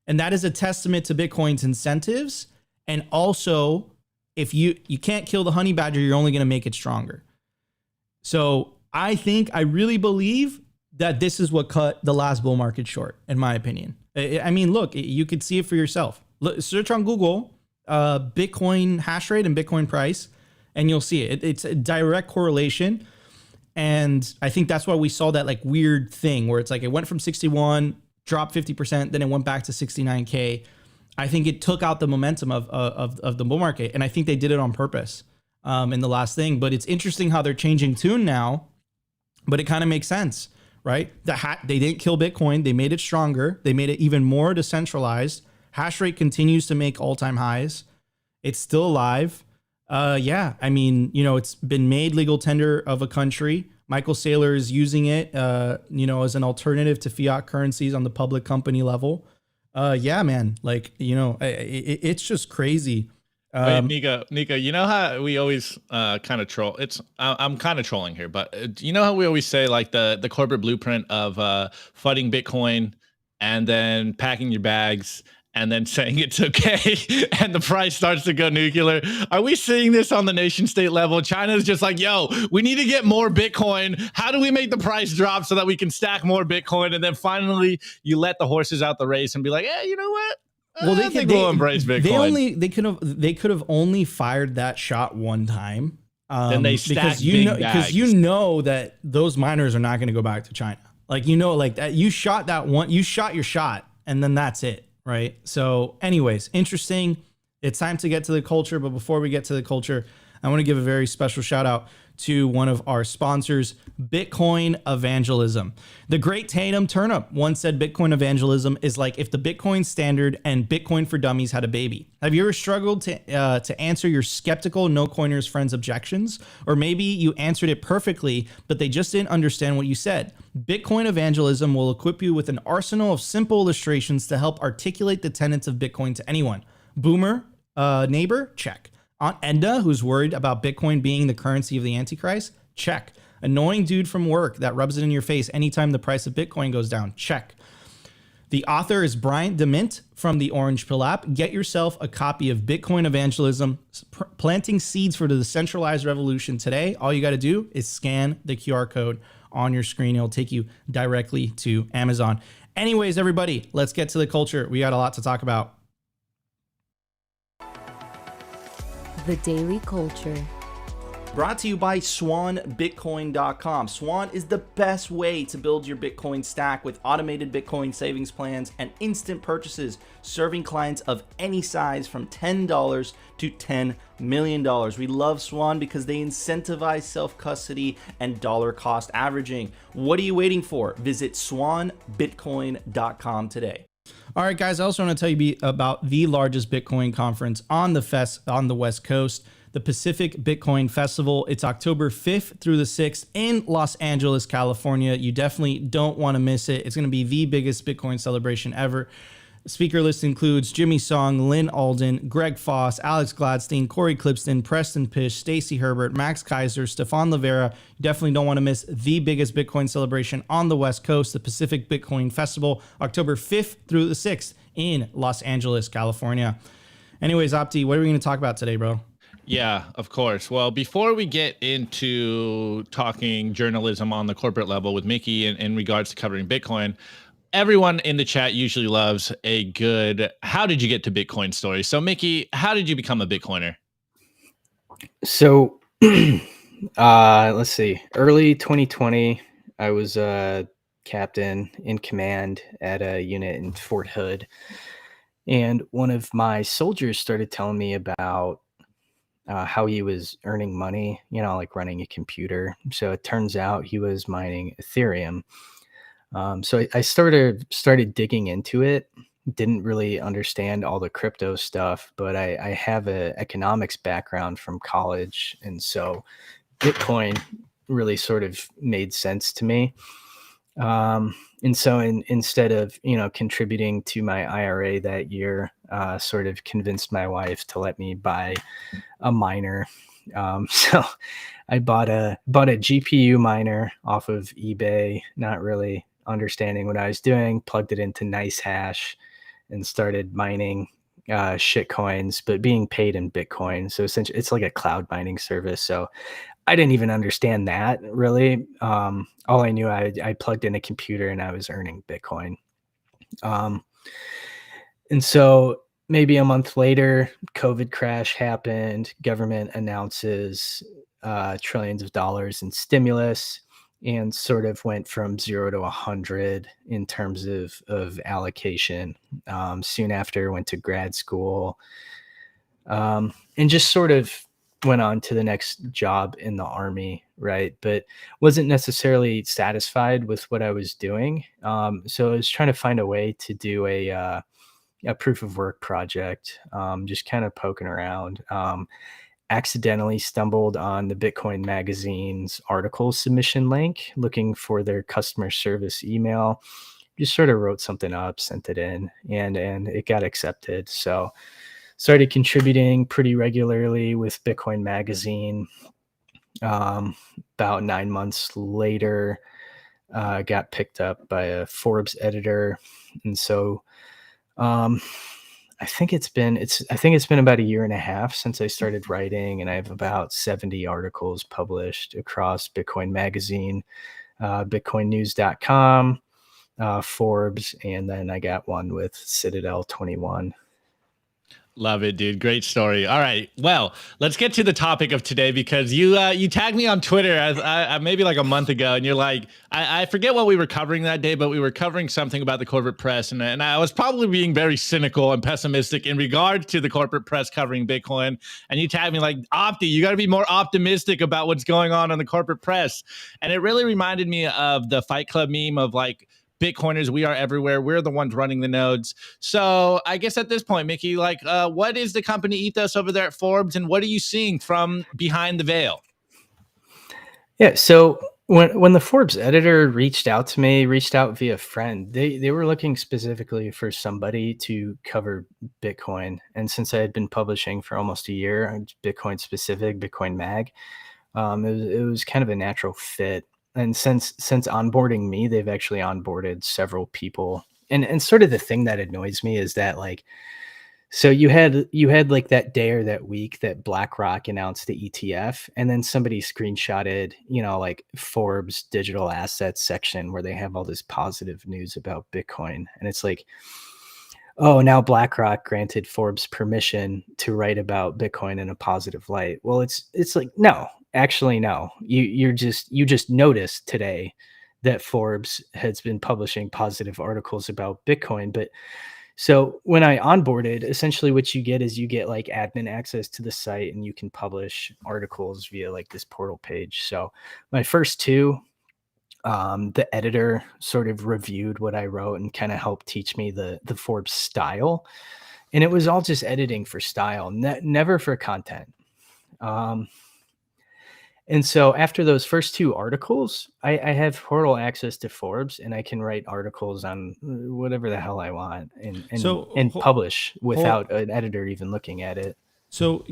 And that is a testament to Bitcoin's incentives. And also, if you can't kill the honey badger, you're only going to make it stronger. So I really believe that this is what cut the last bull market short, in my opinion. I mean, look, you could see it for yourself. Look, search on Google, Bitcoin hash rate and Bitcoin price, and you'll see it. It's a direct correlation. And I think that's why we saw that like weird thing where it's like it went from 61, dropped 50%, then it went back to 69K. I think it took out the momentum of the bull market. And I think they did it on purpose in the last thing. But it's interesting how they're changing tune now, but it kind of makes sense, right? They didn't kill Bitcoin. They made it stronger. They made it even more decentralized. Hash rate continues to make all-time highs. It's still alive. Yeah, I mean, it's been made legal tender of a country. Michael Saylor is using it, as an alternative to fiat currencies on the public company level. Yeah, man, like, it's just crazy. Wait, Nico, you know how we always kind of troll? I'm kind of trolling here, but you know how we always say like the corporate blueprint of flooding Bitcoin and then packing your bags and then saying it's okay and the price starts to go nuclear. Are we seeing this on the nation state level? China's just like, yo, we need to get more Bitcoin. How do we make the price drop so that we can stack more Bitcoin? And then finally you let the horses out the race and be like, hey, you know what? Well, we'll embrace Bitcoin. They could have only fired that shot one time. Then they stacked because you know that those miners are not going to go back to China. Like, like that you shot your shot and then that's it. Right. So anyways, interesting. It's time to get to the culture. But before we get to the culture, I want to give a very special shout out to one of our sponsors, Bitcoin Evangelism. The great Tatum Turnip once said Bitcoin evangelism is like if the Bitcoin Standard and Bitcoin for Dummies had a baby. Have you ever struggled to answer your skeptical no-coiners friends' objections? Or maybe you answered it perfectly, but they just didn't understand what you said. Bitcoin Evangelism will equip you with an arsenal of simple illustrations to help articulate the tenets of Bitcoin to anyone. Boomer, neighbor, check. Aunt Enda, who's worried about Bitcoin being the currency of the Antichrist? Check. Annoying dude from work that rubs it in your face anytime the price of Bitcoin goes down? Check. The author is Bryant DeMint from the Orange Pill app. Get yourself a copy of Bitcoin Evangelism, planting seeds for the decentralized revolution today. All you got to do is scan the QR code on your screen. It'll take you directly to Amazon. Anyways, everybody, let's get to the culture. We got a lot to talk about. The Daily Culture. Brought to you by SwanBitcoin.com. Swan is the best way to build your Bitcoin stack with automated Bitcoin savings plans and instant purchases, serving clients of any size from $10 to $10 million. We love Swan because they incentivize self-custody and dollar cost averaging. What are you waiting for? Visit SwanBitcoin.com today. All right, guys, I also want to tell you about the largest Bitcoin conference on the West Coast, the Pacific Bitcoin Festival. It's October 5th through the 6th in Los Angeles, California. You definitely don't want to miss it. It's going to be the biggest Bitcoin celebration ever. The speaker list includes Jimmy Song, Lynn Alden, Greg Foss, Alex Gladstein, Corey Clipston, Preston Pish, Stacey Herbert, Max Kaiser, Stefan Livera. You definitely don't want to miss the biggest Bitcoin celebration on the West Coast, the Pacific Bitcoin Festival, October 5th through the 6th in Los Angeles, California. Anyways, Opti, what are we going to talk about today, bro? Yeah, of course. Well, before we get into talking journalism on the corporate level with Mickey in regards to covering Bitcoin, everyone in the chat usually loves a good how did you get to Bitcoin story. So Mickey, how did you become a Bitcoiner? So let's see. Early 2020, I was a captain in command at a unit in Fort Hood. And one of my soldiers started telling me about how he was earning money, like running a computer. So it turns out he was mining Ethereum. So I started digging into it. Didn't really understand all the crypto stuff, but I have an economics background from college, and so Bitcoin really sort of made sense to me. And so instead of contributing to my IRA that year, sort of convinced my wife to let me buy a miner. So I bought a GPU miner off of eBay, not really understanding what I was doing, plugged it into NiceHash and started mining shit coins, but being paid in Bitcoin. So essentially it's like a cloud mining service. So I didn't even understand that really. All I knew, I plugged in a computer and I was earning Bitcoin. And so maybe a month later, COVID crash happened. Government announces trillions of dollars in stimulus, and sort of went from 0 to 100 in terms of allocation. Soon after, went to grad school, and just sort of went on to the next job in the army, right? But wasn't necessarily satisfied with what I was doing. So I was trying to find a way to do a proof of work project, just kind of poking around. Accidentally stumbled on the Bitcoin Magazine's article submission link, looking for their customer service email. Just sort of wrote something up, sent it in, and it got accepted. So started contributing pretty regularly with Bitcoin Magazine. About 9 months later, got picked up by a Forbes editor, and so I think it's been about a year and a half since I started writing, and I have about 70 articles published across Bitcoin Magazine, bitcoinnews.com, Forbes, and then I got one with Citadel 21. Love it, dude. Great story. All right. Well, let's get to the topic of today, because you tagged me on Twitter as maybe like a month ago, and you're like, I forget what we were covering that day, but we were covering something about the corporate press, and I was probably being very cynical and pessimistic in regard to the corporate press covering Bitcoin. And you tagged me like, Opti, you got to be more optimistic about what's going on in the corporate press. And it really reminded me of the Fight Club meme of like, Bitcoiners, we are everywhere. We're the ones running the nodes. So I guess at this point, Mickey, like, what is the company ethos over there at Forbes, and what are you seeing from behind the veil? Yeah. So when the Forbes editor reached out via friend, they were looking specifically for somebody to cover Bitcoin. And since I had been publishing for almost a year, Bitcoin specific, Bitcoin Mag, it was kind of a natural fit. And since onboarding me, they've actually onboarded several people. And sort of the thing that annoys me is that, like, so you had like that day or that week that BlackRock announced the ETF, and then somebody screenshotted, like Forbes digital assets section where they have all this positive news about Bitcoin. And it's like, oh, now BlackRock granted Forbes permission to write about Bitcoin in a positive light. Well, it's like, no, actually, no. You just noticed today that Forbes has been publishing positive articles about Bitcoin. But so when I onboarded, essentially what you get is you get like admin access to the site, and you can publish articles via like this portal page. So my first two, the editor sort of reviewed what I wrote and kind of helped teach me the Forbes style. And it was all just editing for style, never for content. And so after those first two articles, I have portal access to Forbes, and I can write articles on whatever the hell I want and publish without an editor even looking at it. So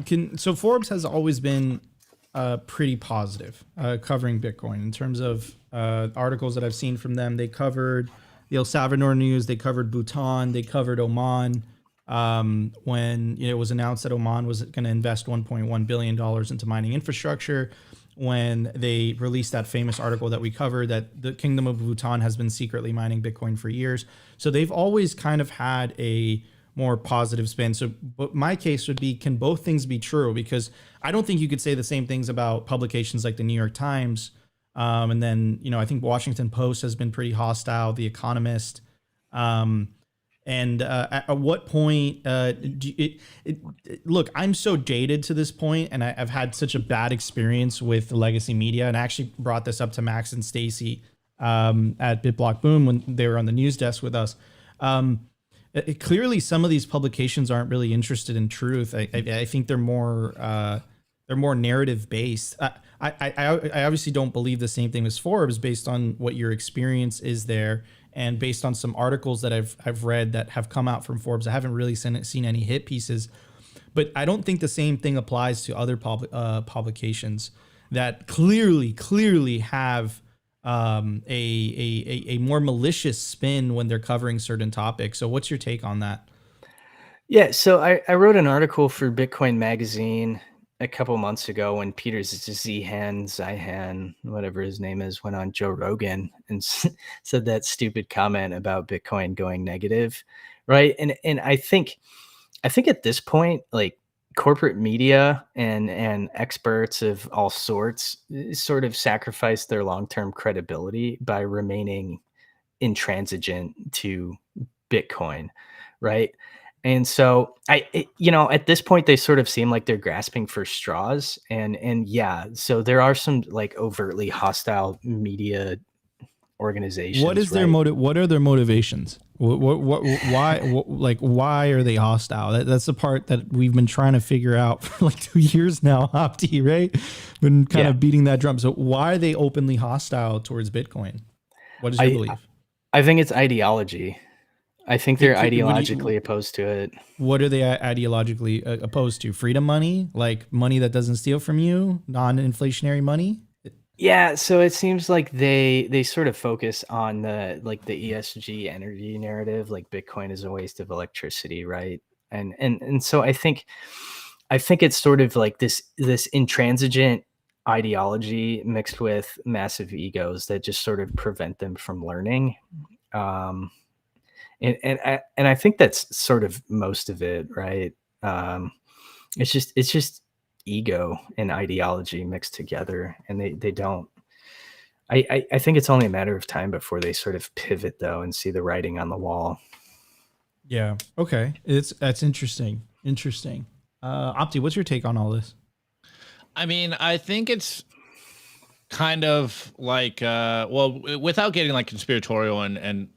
Forbes has always been pretty positive covering Bitcoin in terms of articles that I've seen from them. They covered the El Salvador news, they covered Bhutan, they covered Oman. When it was announced that Oman was going to invest $1.1 billion into mining infrastructure, when they released that famous article that we covered, that the Kingdom of Bhutan has been secretly mining Bitcoin for years. So they've always kind of had a more positive spin. So but my case would be, can both things be true? Because I don't think you could say the same things about publications like the New York Times. And then, I think Washington Post has been pretty hostile, The Economist. And at what point look, I'm so jaded to this point, and I've had such a bad experience with the legacy media. And I actually brought this up to Max and Stacy at BitBlock Boom when they were on the news desk with us. Clearly, some of these publications aren't really interested in truth. I think they're more narrative based. I obviously don't believe the same thing as Forbes based on what your experience is there. And based on some articles that I've read that have come out from Forbes, I haven't really seen any hit pieces. But I don't think the same thing applies to other publications that clearly have a more malicious spin when they're covering certain topics. So what's your take on that? Yeah, so I wrote an article for Bitcoin Magazine a couple months ago when Peter Zihan, whatever his name is, went on Joe Rogan and said that stupid comment about Bitcoin going negative, right? And I think at this point, like corporate media and experts of all sorts sort of sacrifice their long-term credibility by remaining intransigent to Bitcoin, right? And so at this point, they sort of seem like they're grasping for straws, and yeah, so there are some like overtly hostile media organizations. What is their right? motive? What are their motivations? Why are they hostile? That's the part that we've been trying to figure out for like 2 years now, Opti, right? Been kind of beating that drum. So why are they openly hostile towards Bitcoin? What is your belief? I think it's ideology. I think they're ideologically opposed to it. What are they ideologically opposed to? Freedom money, like money that doesn't steal from you, non-inflationary money. Yeah, so it seems like they sort of focus on the ESG energy narrative, like Bitcoin is a waste of electricity, right? And so I think it's sort of like this intransigent ideology mixed with massive egos that just sort of prevent them from learning. And I think that's sort of most of it, right? It's just ego and ideology mixed together, and they don't. I think it's only a matter of time before they sort of pivot though and see the writing on the wall. Yeah. Okay. That's interesting. Interesting. Opti, what's your take on all this? I mean, I think it's kind of like, well, without getting like conspiratorial and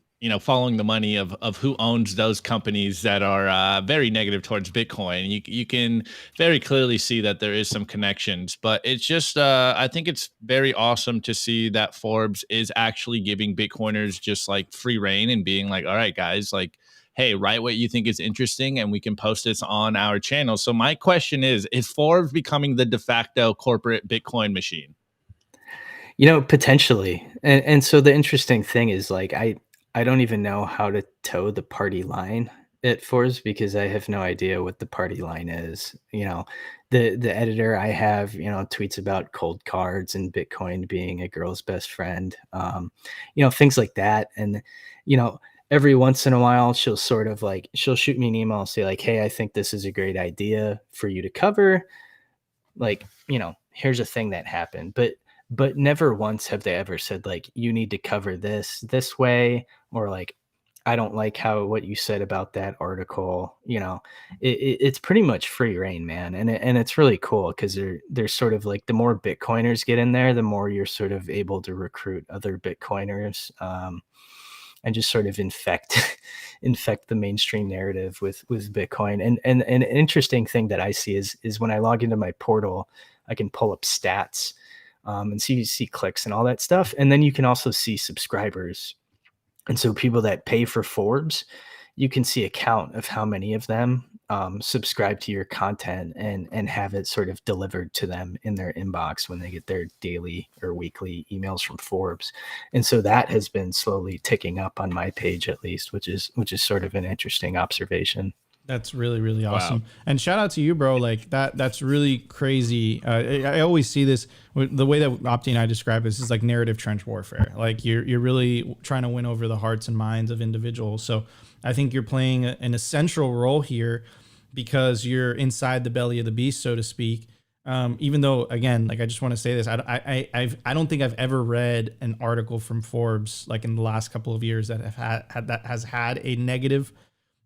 following the money of who owns those companies that are very negative towards Bitcoin, you can very clearly see that there is some connections. But it's just, I think it's very awesome to see that Forbes is actually giving Bitcoiners just like free reign and being like, all right, guys, like, hey, write what you think is interesting and we can post this on our channel. So my question is Forbes becoming the de facto corporate Bitcoin machine? Potentially. And so the interesting thing is like, I don't even know how to toe the party line at Forbes because I have no idea what the party line is. The editor I have, tweets about cold cards and Bitcoin being a girl's best friend, things like that. And, every once in a while she'll sort of like, she'll shoot me an email and say like, hey, I think this is a great idea for you to cover. Like, here's a thing that happened, but never once have they ever said like, you need to cover this way, or like, I don't like what you said about that article. It's pretty much free reign, man. And it's really cool because they're sort of like, the more Bitcoiners get in there, the more you're sort of able to recruit other Bitcoiners, and just sort of infect the mainstream narrative with Bitcoin. And an interesting thing that I see is when I log into my portal, I can pull up stats, and see clicks and all that stuff. And then you can also see subscribers. And so people that pay for Forbes, you can see a count of how many of them subscribe to your content and have it sort of delivered to them in their inbox when they get their daily or weekly emails from Forbes. And so that has been slowly ticking up on my page, at least, which is sort of an interesting observation. That's really, really awesome. Wow. And shout out to you, bro. Like that's really crazy. I always see this, the way that Opti and I describe this is like narrative trench warfare. Like you're really trying to win over the hearts and minds of individuals. So I think you're playing an essential role here because you're inside the belly of the beast, so to speak. Even though, again, like I just want to say this, I don't think I've ever read an article from Forbes like in the last couple of years that has had a negative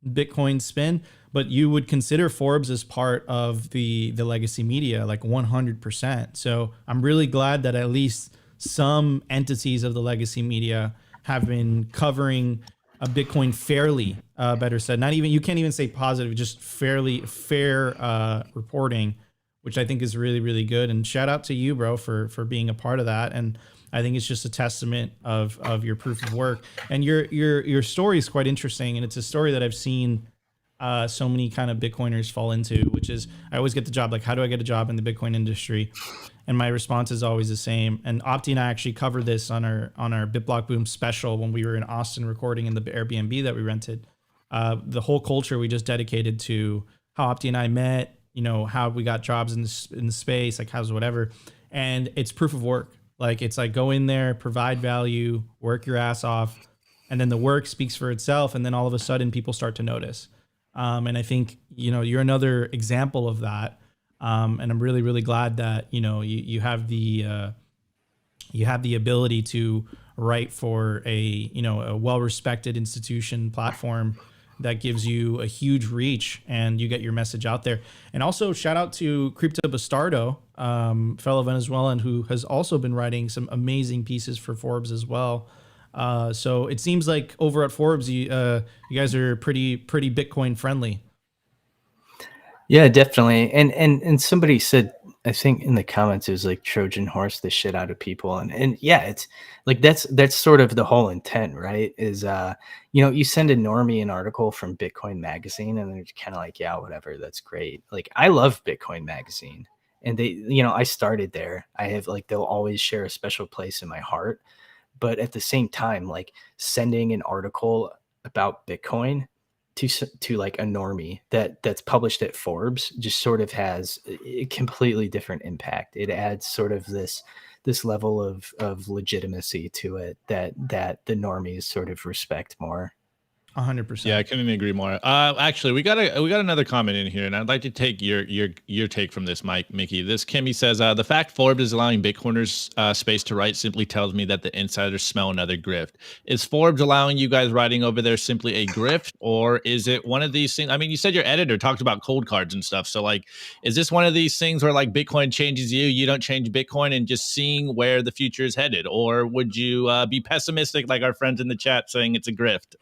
Bitcoin spin, but you would consider Forbes as part of the legacy media, like 100%. So I'm really glad that at least some entities of the legacy media have been covering a Bitcoin fairly, better said. Not even, you can't even say positive, just fair reporting, which I think is really, really good. And shout out to you, bro, for being a part of that. And I think it's just a testament of your proof of work. And your story is quite interesting. And it's a story that I've seen so many kind of Bitcoiners fall into, which is I always get the job, like, how do I get a job in the Bitcoin industry? And my response is always the same. And Opti and I actually covered this on our BitBlock Boom special when we were in Austin recording in the Airbnb that we rented. The whole culture we just dedicated to how Opti and I met, you know, how we got jobs in the space, like how's whatever. And it's proof of work. Like, it's like, go in there, provide value, work your ass off, and then the work speaks for itself. And then all of a sudden people start to notice. And I think, you know, you're another example of that. And I'm really, really glad that, you know, you have the ability to write for a well-respected institution platform that gives you a huge reach and you get your message out there. And also shout out to Crypto Bastardo, fellow Venezuelan, who has also been writing some amazing pieces for Forbes as well. So it seems like over at Forbes, you guys are pretty Bitcoin friendly. Yeah, definitely. And somebody said, I think in the comments, it was like Trojan horse the shit out of people. And yeah, it's like, that's sort of the whole intent, right? Is, you know, you send a normie an article from Bitcoin Magazine and they're kind of like, yeah, whatever, that's great. Like, I love Bitcoin Magazine, and they, you know, I started there. I have, like, they'll always share a special place in my heart. But at the same time, like, sending an article about Bitcoin to like a normie that's published at Forbes just sort of has a completely different impact. It adds sort of this level of legitimacy to it that the normies sort of respect more. 100%. Yeah, I couldn't agree more. Actually, we got another comment in here, and I'd like to take your take from this, Mickey. This Kimmy says, the fact Forbes is allowing Bitcoiners space to write simply tells me that the insiders smell another grift. Is Forbes allowing you guys writing over there simply a grift, or is it one of these things? I mean, you said your editor talked about cold cards and stuff. So, like, is this one of these things where, like, Bitcoin changes you, you don't change Bitcoin, and just seeing where the future is headed? Or would you be pessimistic like our friends in the chat saying it's a grift?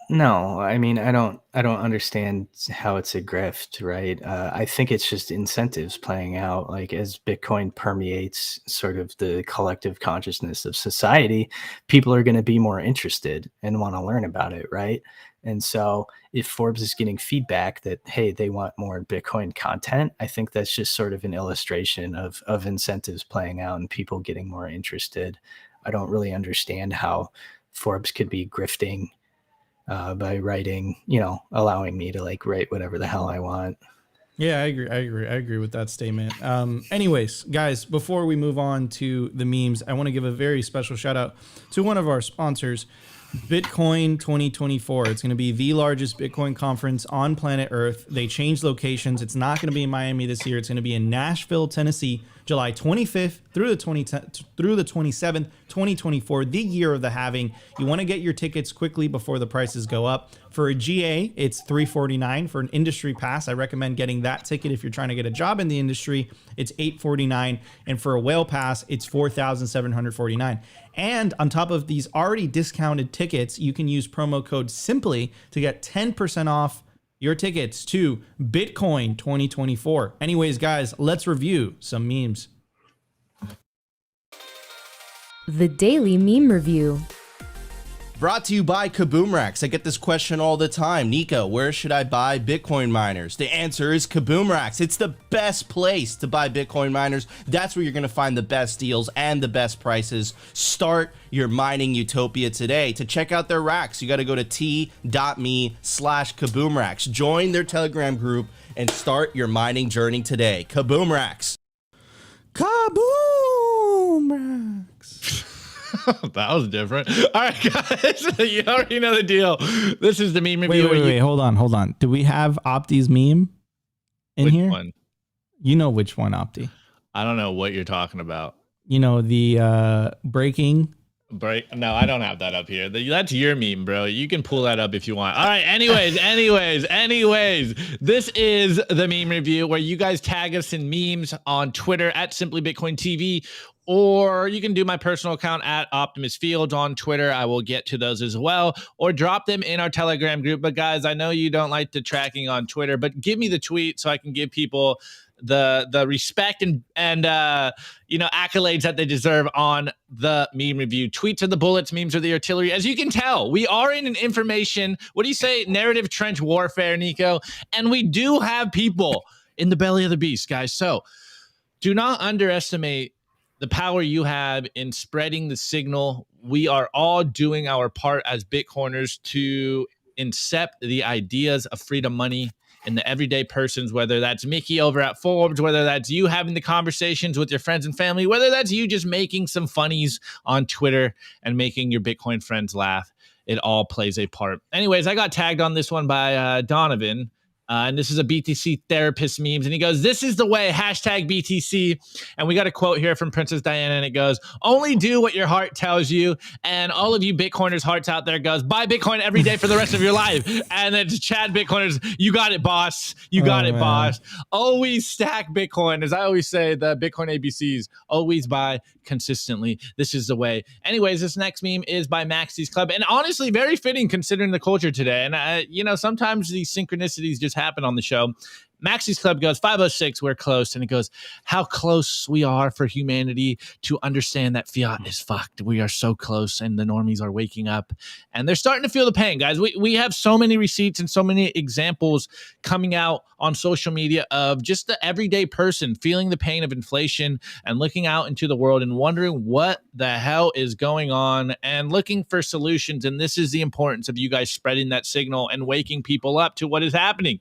No, I mean, I don't understand how it's a grift, right? I think it's just incentives playing out. Like, as Bitcoin permeates sort of the collective consciousness of society, people are going to be more interested and want to learn about it, right? And so if Forbes is getting feedback that, hey, they want more Bitcoin content, I think that's just sort of an illustration of incentives playing out and people getting more interested. I don't really understand how Forbes could be grifting by writing, you know, allowing me to, like, write whatever the hell I want. Yeah, I agree with that statement. Anyways, guys, before we move on to the memes, I want to give a very special shout out to one of our sponsors, Bitcoin 2024. It's going to be the largest Bitcoin conference on planet Earth. They changed locations. It's not going to be in Miami this year. It's going to be in Nashville, Tennessee, July 25th through the 27th, 2024, the year of the halving. You want to get your tickets quickly before the prices go up. For a GA, it's $349. For an industry pass, I recommend getting that ticket if you're trying to get a job in the industry. It's $849. And for a whale pass, it's $4,749. And on top of these already discounted tickets, you can use promo code SIMPLY to get 10% off your tickets to Bitcoin 2024. Anyways, guys, let's review some memes. The Daily Meme Review. Brought to you by Kaboomracks. I get this question all the time. Nico, where should I buy Bitcoin miners? The answer is Kaboomracks. It's the best place to buy Bitcoin miners. That's where you're going to find the best deals and the best prices. Start your mining utopia today. To check out their racks, you got to go to t.me/Kaboomracks. Join their Telegram group and start your mining journey today. Kaboomracks. Kaboomracks. That was different. All right, guys, you already know the deal. This is the meme review. Wait, hold on. Do we have Opti's meme in Which here? one? You know which one, Opti. I don't know what you're talking about. You know, the breaking. No, I don't have that up here. That's your meme, bro. You can pull that up if you want. All right. Anyways, this is the meme review where you guys tag us in memes on Twitter at simplybitcointv, or you can do my personal account at Optimus Fields on Twitter. I will get to those as well, or drop them in our Telegram group. But guys, I know you don't like the tracking on Twitter, but give me the tweet so I can give people the respect and accolades that they deserve on the meme review. Tweets are the bullets, memes are the artillery. As you can tell, we are in an information, what do you say, narrative trench warfare, Nico, and we do have people in the belly of the beast, guys. So Do not underestimate the power you have in spreading the signal. We are all doing our part as Bitcoiners to incept the ideas of freedom money in the everyday persons, whether that's Mickey over at Forbes, whether that's you having the conversations with your friends and family, whether that's you just making some funnies on Twitter and making your Bitcoin friends laugh. It all plays a part. Anyways, I got tagged on this one by Donovan. And this is a BTC therapist memes. And he goes, this is the way, hashtag BTC. And we got a quote here from Princess Diana. And it goes, only do what your heart tells you. And all of you Bitcoiners hearts out there goes, buy Bitcoin every day for the rest of your life. And then to Chad Bitcoiners, you got it, boss. You got it, man. Boss. Always stack Bitcoin. As I always say, the Bitcoin ABCs, always buy consistently. This is the way. Anyways, this next meme is by Maxi's Club. And honestly, very fitting considering the culture today. And, sometimes these synchronicities just happen on the show. Maxi's Club goes 506, we're close. And it goes, how close we are for humanity to understand that fiat is fucked. We are so close, and the normies are waking up and they're starting to feel the pain, guys. We have so many receipts and so many examples coming out on social media of just the everyday person feeling the pain of inflation and looking out into the world and wondering what the hell is going on and looking for solutions. And this is the importance of you guys spreading that signal and waking people up to what is happening.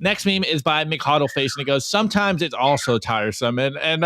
Next meme is by McHuddleface, and it goes, sometimes it's also tiresome. And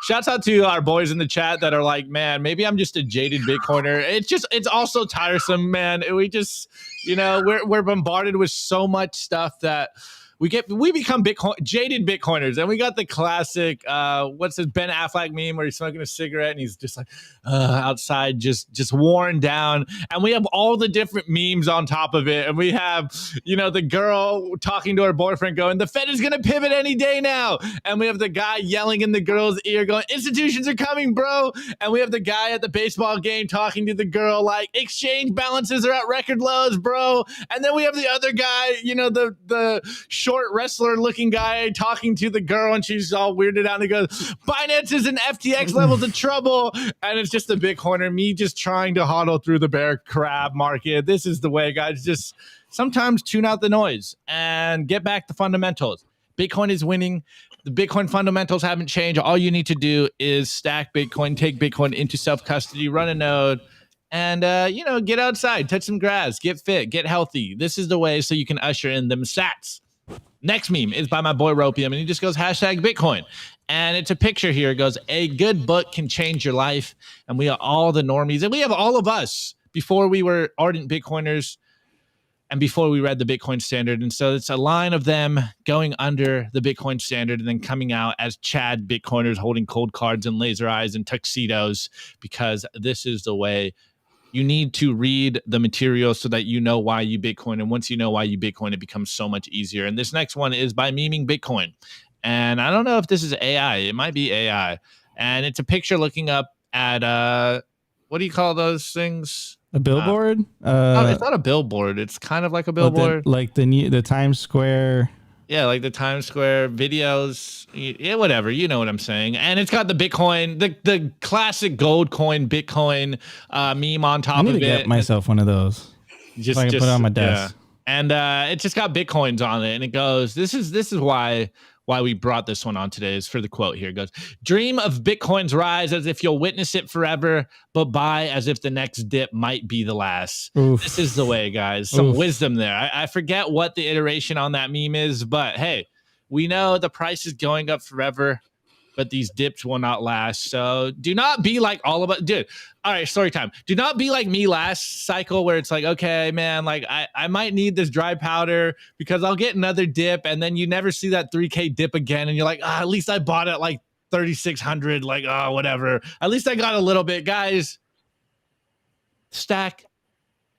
shouts out to our boys in the chat that are like, man, maybe I'm just a jaded Bitcoiner. It's also tiresome, man. We just, we're bombarded with so much stuff that we become jaded Bitcoiners. And we got the classic, what's this Ben Affleck meme where he's smoking a cigarette and he's just like outside, just worn down. And we have all the different memes on top of it. And we have, the girl talking to her boyfriend going, the Fed is going to pivot any day now. And we have the guy yelling in the girl's ear going, institutions are coming, bro. And we have the guy at the baseball game talking to the girl like, exchange balances are at record lows, bro. And then we have the other guy, the short wrestler looking guy talking to the girl, and she's all weirded out and he goes, Binance is in FTX levels of trouble. And it's just a Bitcoiner, me just trying to hodl through the bear crab market. This is the way, guys. Just sometimes tune out the noise and get back the fundamentals. Bitcoin is winning. The Bitcoin fundamentals haven't changed. All you need to do is stack Bitcoin, take Bitcoin into self-custody, run a node, and, get outside, touch some grass, get fit, get healthy. This is the way so you can usher in them sats. Next meme is by my boy Ropium, and he just goes, hashtag Bitcoin. And it's a picture here. It goes, a good book can change your life. And we are all the normies. And we have all of us before we were ardent Bitcoiners and before we read the Bitcoin Standard. And so it's a line of them going under the Bitcoin Standard and then coming out as Chad Bitcoiners holding cold cards and laser eyes and tuxedos, because this is the way. You need to read the material so that you know why you Bitcoin. And once you know why you Bitcoin, it becomes so much easier. And this next one is by Meming Bitcoin. And I don't know if this is AI. It might be AI. And it's a picture looking up at, what do you call those things? A billboard? No, it's not a billboard. It's kind of like a billboard. Like the Times Square. Yeah, like the Times Square videos, yeah, whatever. You know what I'm saying. And it's got the Bitcoin, the classic gold coin Bitcoin meme on top of it. I need to get myself one of those. Just so I can put it on my desk. Yeah. And it just got Bitcoins on it, and it goes, this is why we brought this one on today, is for the quote here. It goes, dream of Bitcoin's rise as if you'll witness it forever, but buy as if the next dip might be the last. Oof. This is the way, guys. Some wisdom there. I forget what the iteration on that meme is, but hey, we know the price is going up forever, but these dips will not last. So do not be like all of us. Dude, all right, story time. Do not be like me last cycle where it's like, okay, man, like I might need this dry powder because I'll get another dip, and then you never see that 3K dip again, and you're like, at least I bought it like 3,600, like, whatever. At least I got a little bit. Guys, stack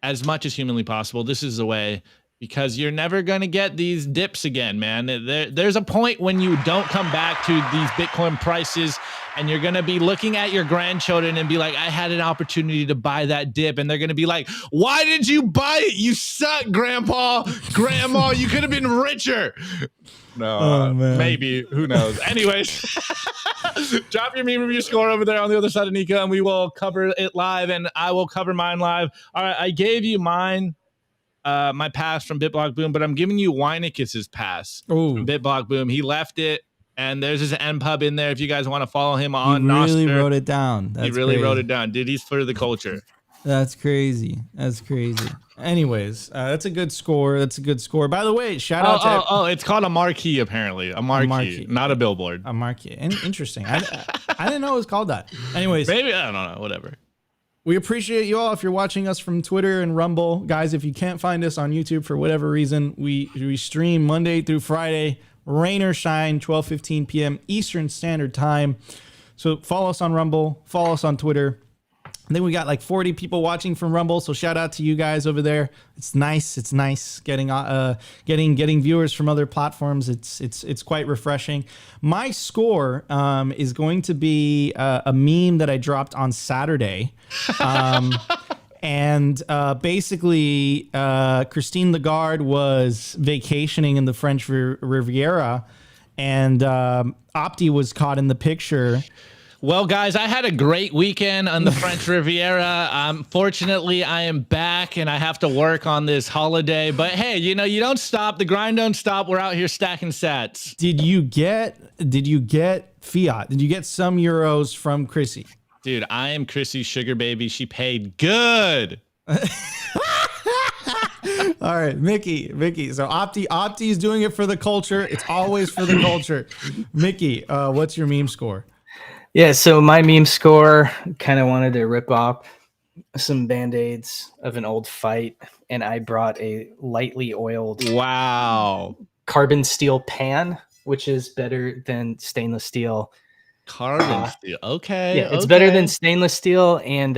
as much as humanly possible. This is the way. Because you're never going to get these dips again, man. There's a point when you don't come back to these Bitcoin prices, and you're going to be looking at your grandchildren and be like, I had an opportunity to buy that dip. And they're going to be like, why did you buy it? You suck, Grandpa, Grandma. You could have been richer. No, maybe. Who knows? Anyways, drop your meme review score over there on the other side of Nico, and we will cover it live, and I will cover mine live. All right, I gave you mine. My pass from BitBlock Boom, but I'm giving you Weineckis's pass from BitBlock Boom. He left it And there's his NPub in there if you guys want to follow him on He really Nostr. wrote it down. That's He really crazy. wrote it down. Dude, he's for the culture. That's crazy. That's crazy. Anyways, that's a good score. That's a good score. By the way, shout out to It's called a marquee, apparently. A marquee, not a billboard. a marquee. Interesting. I didn't know it was called that. Anyways, Maybe, I don't know, whatever. we appreciate you all if you're watching us from Twitter and Rumble. Guys, if you can't find us on YouTube for whatever reason, we stream Monday through Friday, rain or shine, 12:15 p.m. Eastern Standard Time. So follow us on Rumble, follow us on Twitter. I think we got like 40 people watching from Rumble, so shout out to you guys over there. It's nice. It's nice getting viewers from other platforms. It's quite refreshing. My score is going to be a meme that I dropped on Saturday, and basically Christine Lagarde was vacationing in the French Riviera, and Opti was caught in the picture. Well, guys, I had a great weekend on the French Riviera. Fortunately, I am back and I have to work on this holiday. But hey, you know, you don't stop. The grind don't stop. We're out here stacking sats. Did you get fiat? Did you get some euros from Chrissy? Dude, I am Chrissy's sugar baby. She paid good. All right, Mickey. So Opti is doing it for the culture. It's always for the culture. Mickey, what's your meme score? Yeah, so my meme score kind of wanted to rip off some band-aids of an old fight, and I brought a lightly oiled carbon steel pan, which is better than stainless steel. Carbon steel. Okay. Yeah, it's better than stainless steel and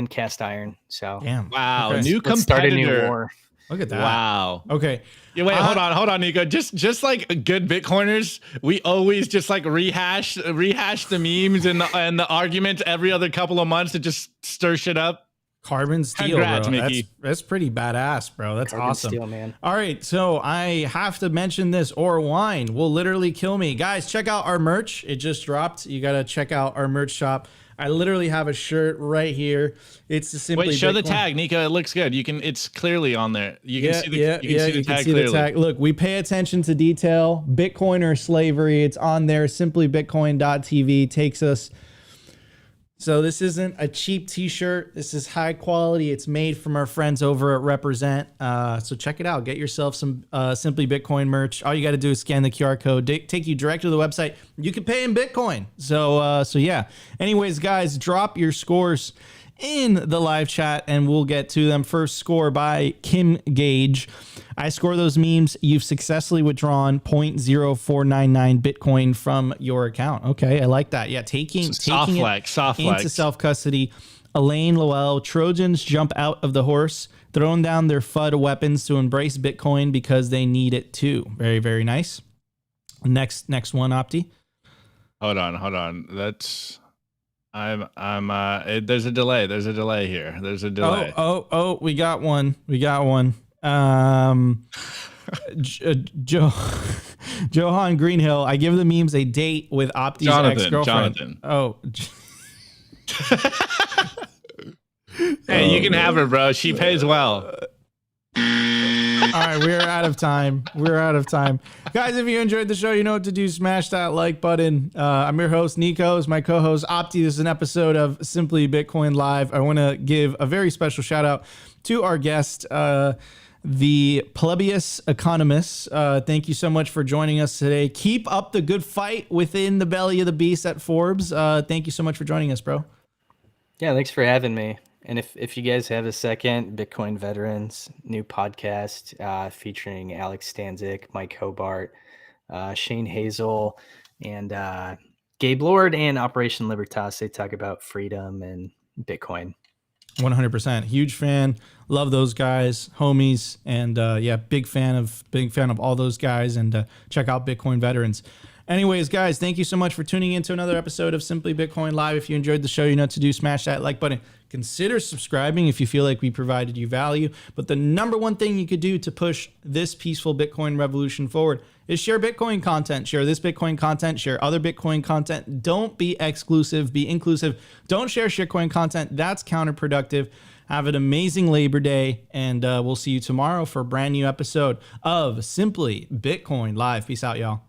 cast iron. So Damn. Wow. Okay. New let's start a new competitor. war. Look at that. Wow. Okay. Yeah, wait, hold on, Nico. Just like good Bitcoiners, we always just like rehash the memes and the arguments every other couple of months to just stir shit up. Carbon steel, Congrats, bro. Mickey. That's pretty badass, bro. That's Carbon awesome. steel, man. All right, so I have to mention this, or wine will literally kill me. Guys, check out our merch. It just dropped. You got to check out our merch shop. I literally have a shirt right here. It's the Simply Wait, show the Bitcoin. tag, Nico. It looks good. It's clearly on there. You can see the tag clearly. Look, we pay attention to detail. Bitcoin or slavery, it's on there. simplybitcoin.tv takes us. So this isn't a cheap t-shirt. This is high quality. It's made from our friends over at Represent. So check it out. Get yourself some Simply Bitcoin merch. All you got to do is scan the QR code. Take you direct to the website. You can pay in Bitcoin. So yeah. Anyways, guys, drop your scores in the live chat and we'll get to them. First score by Kim Gage. I score those memes. You've successfully withdrawn 0.0499 Bitcoin from your account. Okay, I like that. Yeah, taking Soft it flex. into self-custody. Elaine Lowell, Trojans jump out of the horse, throwing down their FUD weapons to embrace Bitcoin because they need it too. Very, very nice. Next one, Opti. Hold on. There's a delay. There's a delay here. There's a delay. Oh, we got one. Johan Greenhill. I give the memes a date with Opti's ex-girlfriend. Jonathan. Oh. Hey, you can have her, bro. She pays well. All right, we're out of time. Guys, if you enjoyed the show, you know what to do. Smash that like button. I'm your host, Nico. Is my co-host, Opti. This is an episode of Simply Bitcoin Live. I want to give a very special shout out to our guest, the Plebeius Economist. Thank you so much for joining us today. Keep up the good fight within the belly of the beast at Forbes. Thank you so much for joining us, bro. Yeah, thanks for having me. And if you guys have a second, Bitcoin Veterans, new podcast featuring Alex Stanzik, Mike Hobart, Shane Hazel, and Gabe Lord and Operation Libertas. They talk about freedom and Bitcoin. 100%. Huge fan. Love those guys, homies. And yeah, big fan of all those guys. And check out Bitcoin Veterans. Anyways, guys, thank you so much for tuning in to another episode of Simply Bitcoin Live. If you enjoyed the show, you know what to do. Smash that like button. Consider subscribing if you feel like we provided you value. But the number one thing you could do to push this peaceful Bitcoin revolution forward is share Bitcoin content. Share this Bitcoin content. Share other Bitcoin content. Don't be exclusive. Be inclusive. Don't share shitcoin content. That's counterproductive. Have an amazing Labor Day. And we'll see you tomorrow for a brand new episode of Simply Bitcoin Live. Peace out, y'all.